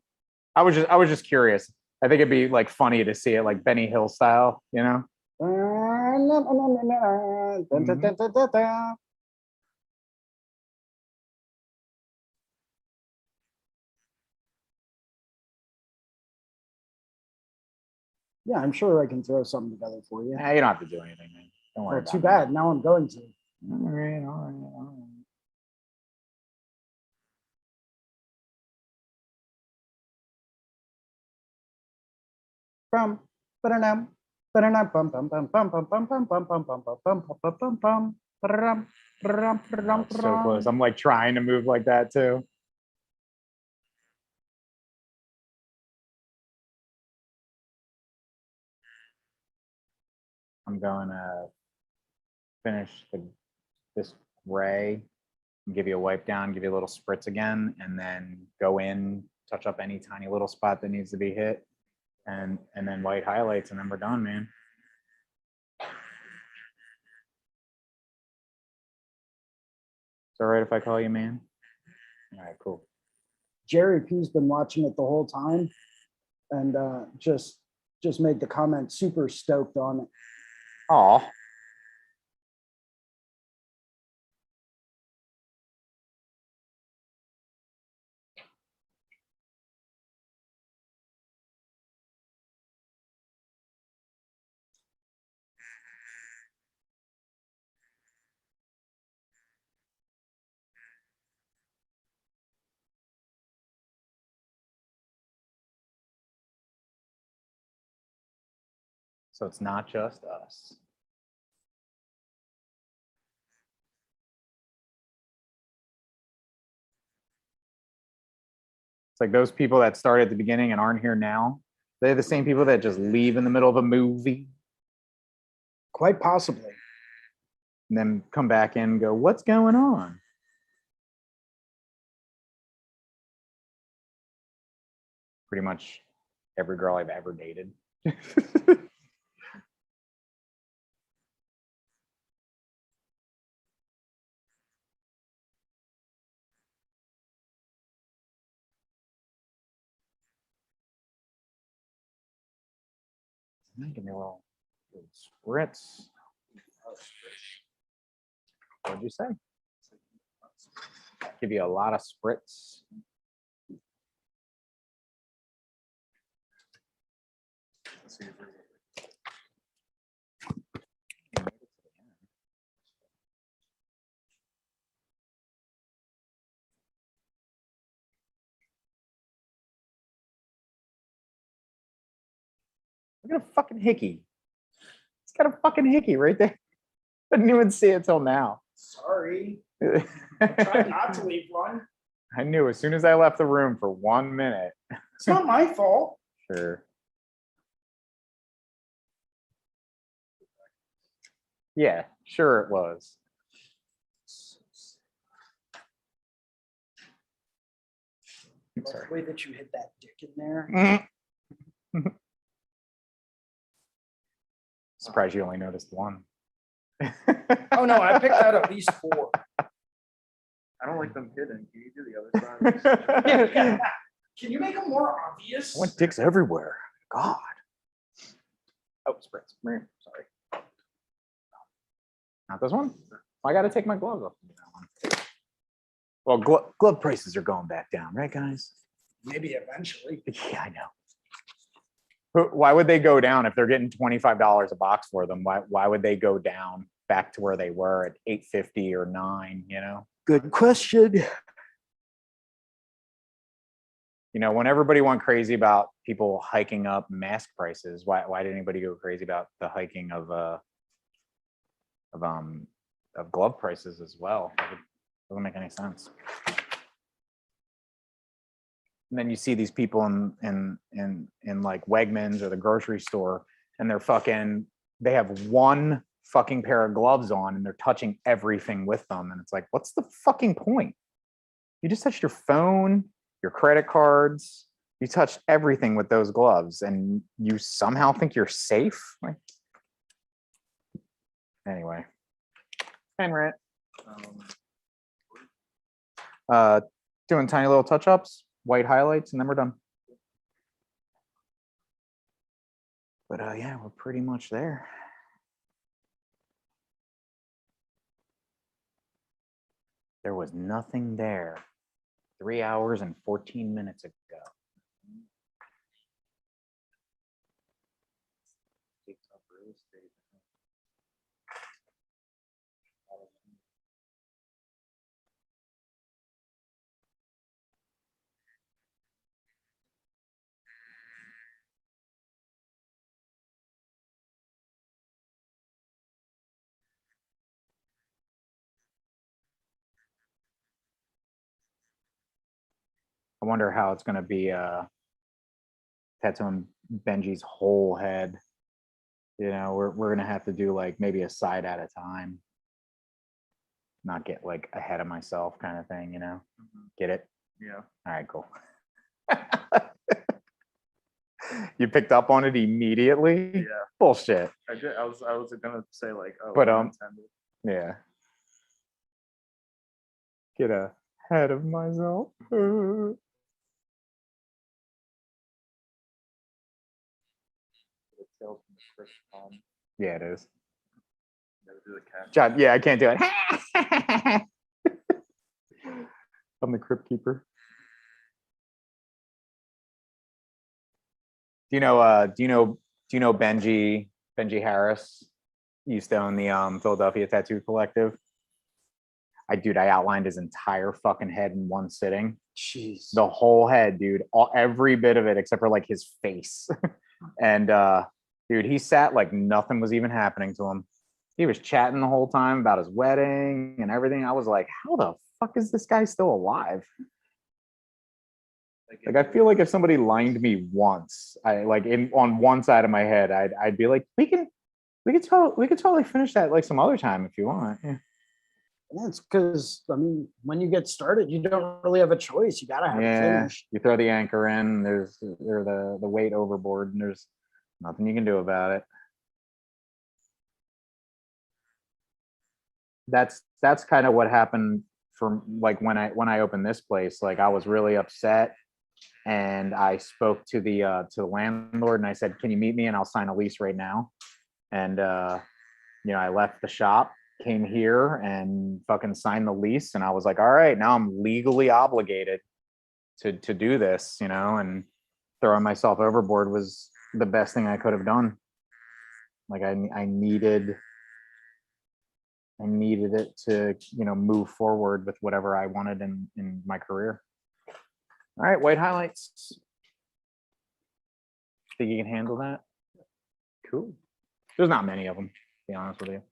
I was just curious. I think it'd be like funny to see it like Benny Hill style, Mm-hmm. Yeah, I'm sure I can throw something together for you. You don't have to do anything, man. Don't worry Well, about too it. bad. Now I'm going to. All right, all right, all right. Bum, ba-da-dum, ba-da-dum, bum, bum, bum, bum, bum, bum, bum, bum, bum, bum, bum, bum, bum, bum, bum, bum, ba-da-dum, ba-da-dum, ba-da-dum, Oh, so close. I'm like trying to move like that too. I'm going to finish this ray, give you a wipe down, give you a little spritz again, and then go in, touch up any tiny little spot that needs to be hit, and then white highlights, and then we're done, man. It's all right if I call you man? All right, cool. Jerry P's been watching it the whole time and just made the comment super stoked on it. Aw. So it's not just us. It's like those people that start at the beginning and aren't here now. They're the same people that just leave in the middle of a movie Quite possibly. and then come back in and go, what's going on? Pretty much every girl I've ever dated. Give me a little spritz. What'd you say? Give you a lot of spritz. Look at a fucking hickey. It's got a fucking hickey right there. Didn't even see it till now. Sorry. Try not to leave one. I knew as soon as I left the room for 1 minute. It's not my fault. Sure. Yeah, sure it was. I'm Love sorry. the way that you hit that dick in there. Surprised you only noticed one. Oh no, I picked out at least 4. I don't like them hidden. Can you do the other side? Yeah. Can you make them more obvious? I want dicks everywhere. God. Oh, spritz. Sorry. Not this one? I got to take my gloves off. Well, glove prices are going back down, right, guys? Maybe eventually. Yeah, I know. Why would they go down if they're getting $25 a box for them? Why would they go down back to where they were at $8.50 or $9? You know. Good question. You know, when everybody went crazy about people hiking up mask prices, why did anybody go crazy about the hiking of glove prices as well? It doesn't make any sense. And then you see these people in like Wegmans or the grocery store, and they have one fucking pair of gloves on and they're touching everything with them. And it's like, what's the fucking point? You just touched your phone, your credit cards, you touched everything with those gloves, and you somehow think you're safe? Like, anyway. And rent. Doing tiny little touch-ups, white highlights, and then we're done. But yeah, we're pretty much there. There was nothing there 3 hours and 14 minutes ago. I wonder how it's going to be tattooing Benji's whole head. You know, we're going to have to do like maybe a side at a time. Not get like ahead of myself kind of thing, you know? Get it? Yeah. All right, cool. You picked up on it immediately? Yeah. Bullshit. I did. I was gonna say like, oh, But, unintended. Yeah. Get ahead of myself. Yeah, it is. Never do the cat. John, yeah, I can't do it. I'm the crypt keeper. Do you know Benji Harris? He used to own the Philadelphia Tattoo Collective. I outlined his entire fucking head in one sitting. Jeez. The whole head, dude. Every bit of it except for like his face. And dude, he sat like nothing was even happening to him. He was chatting the whole time about his wedding and everything. I was like, how the fuck is this guy still alive? Like, I feel like if somebody lined me once, on one side of my head, I'd be like, we could totally finish that like some other time if you want. Yeah. That's because, I mean, when you get started, you don't really have a choice. You gotta have it finished. You throw the anchor in, there's the weight overboard, and there's nothing you can do about it. That's kind of what happened for like when I opened this place. Like I was really upset, and I spoke to the landlord, and I said, "Can you meet me and I'll sign a lease right now?" And I left the shop, came here, and fucking signed the lease, and I was like, all right, now I'm legally obligated to do this, and throwing myself overboard was the best thing I could have done. Like I needed it to move forward with whatever I wanted in my career. All right, white highlights. Think you can handle that? Cool. There's not many of them, to be honest with you.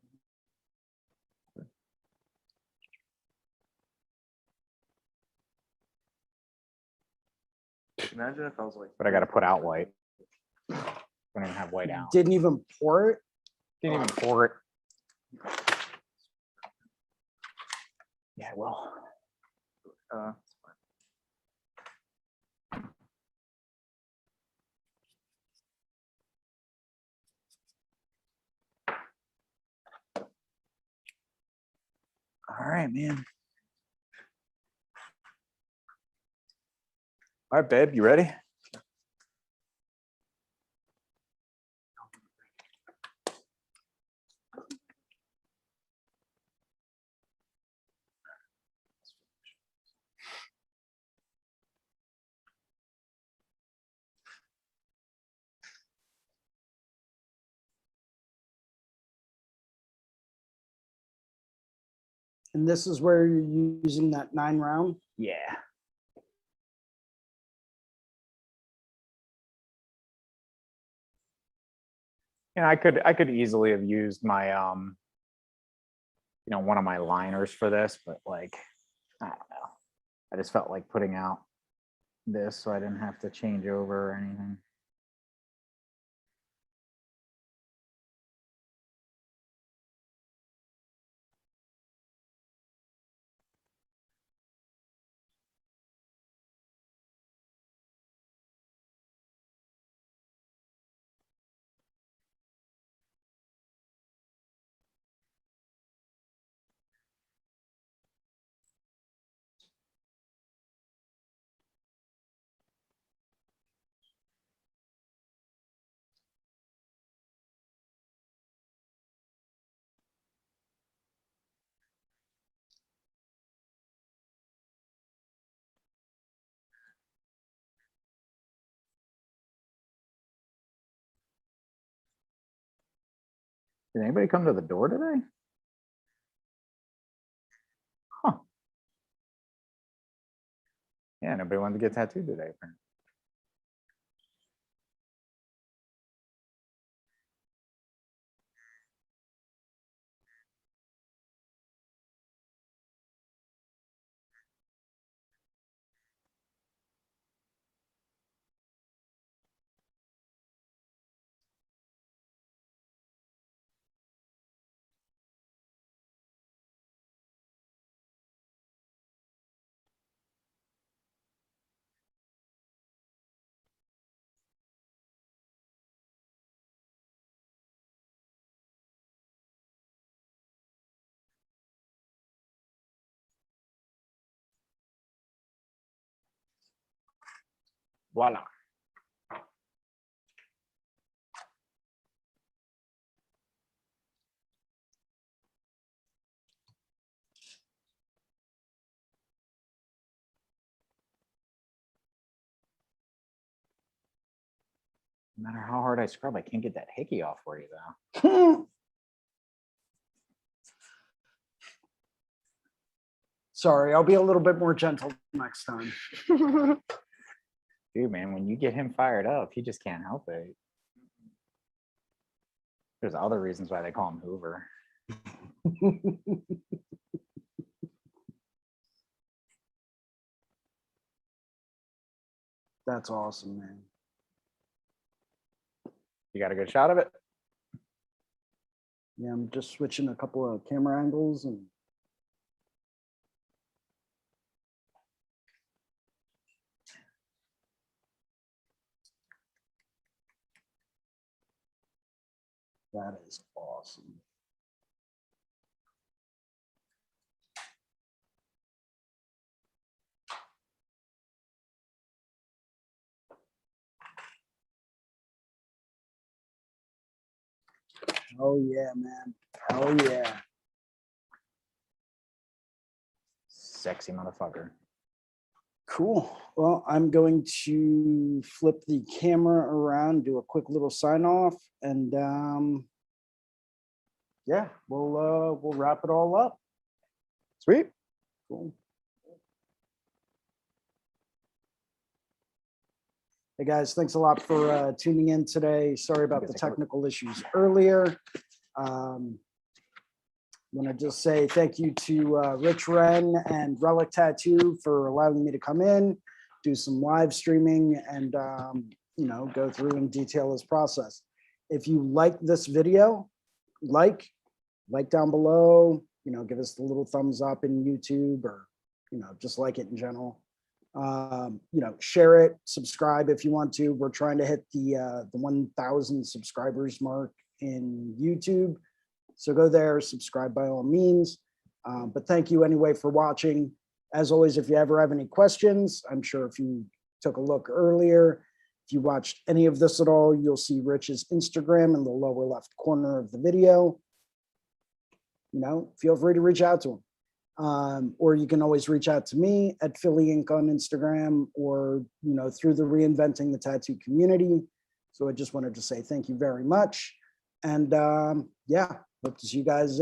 Imagine if I was like. but I got to put out white. I don't even have white out. Didn't even pour it. Didn't even pour it. Yeah, well. It's fine. All right, man. All right, babe, you ready? And this is where you're using that 9 round. Yeah. And I could easily have used my one of my liners for this, but like I don't know. I just felt like putting out this so I didn't have to change over or anything. Did anybody come to the door today? Huh. Yeah, nobody wanted to get tattooed today. Apparently. Voila. No matter how hard I scrub, I can't get that hickey off for you though. Sorry, I'll be a little bit more gentle next time. Dude, man, when you get him fired up, he just can't help it. There's other reasons why they call him Hoover. That's awesome, man. You got a good shot of it? Yeah, I'm just switching a couple of camera angles and that is awesome. Oh yeah, man. Oh yeah. Sexy motherfucker. Cool. Well, I'm going to flip the camera around, do a quick little sign off, and yeah, we'll wrap it all up. Sweet. Cool. Hey guys, thanks a lot for tuning in today. Sorry about the technical issues earlier. I want to just say thank you to Rich Wren and Relic Tattoo for allowing me to come in. do some live streaming, and you know, go through and detail his process. If you like this video, like down below, you know, give us the little thumbs up in YouTube, or, you know, just like it in general. You know, share it, subscribe if you want to. We're trying to hit the 1,000 subscribers mark in YouTube. So go there, subscribe by all means. But thank you anyway for watching. As always, if you ever have any questions, I'm sure if you took a look earlier, if you watched any of this at all, you'll see Rich's Instagram in the lower left corner of the video. You know, feel free to reach out to him. Or you can always reach out to me at Philly Inc. on Instagram, or, you know, through the Reinventing the Tattoo community. So I just wanted to say thank you very much. And yeah, hope to see you guys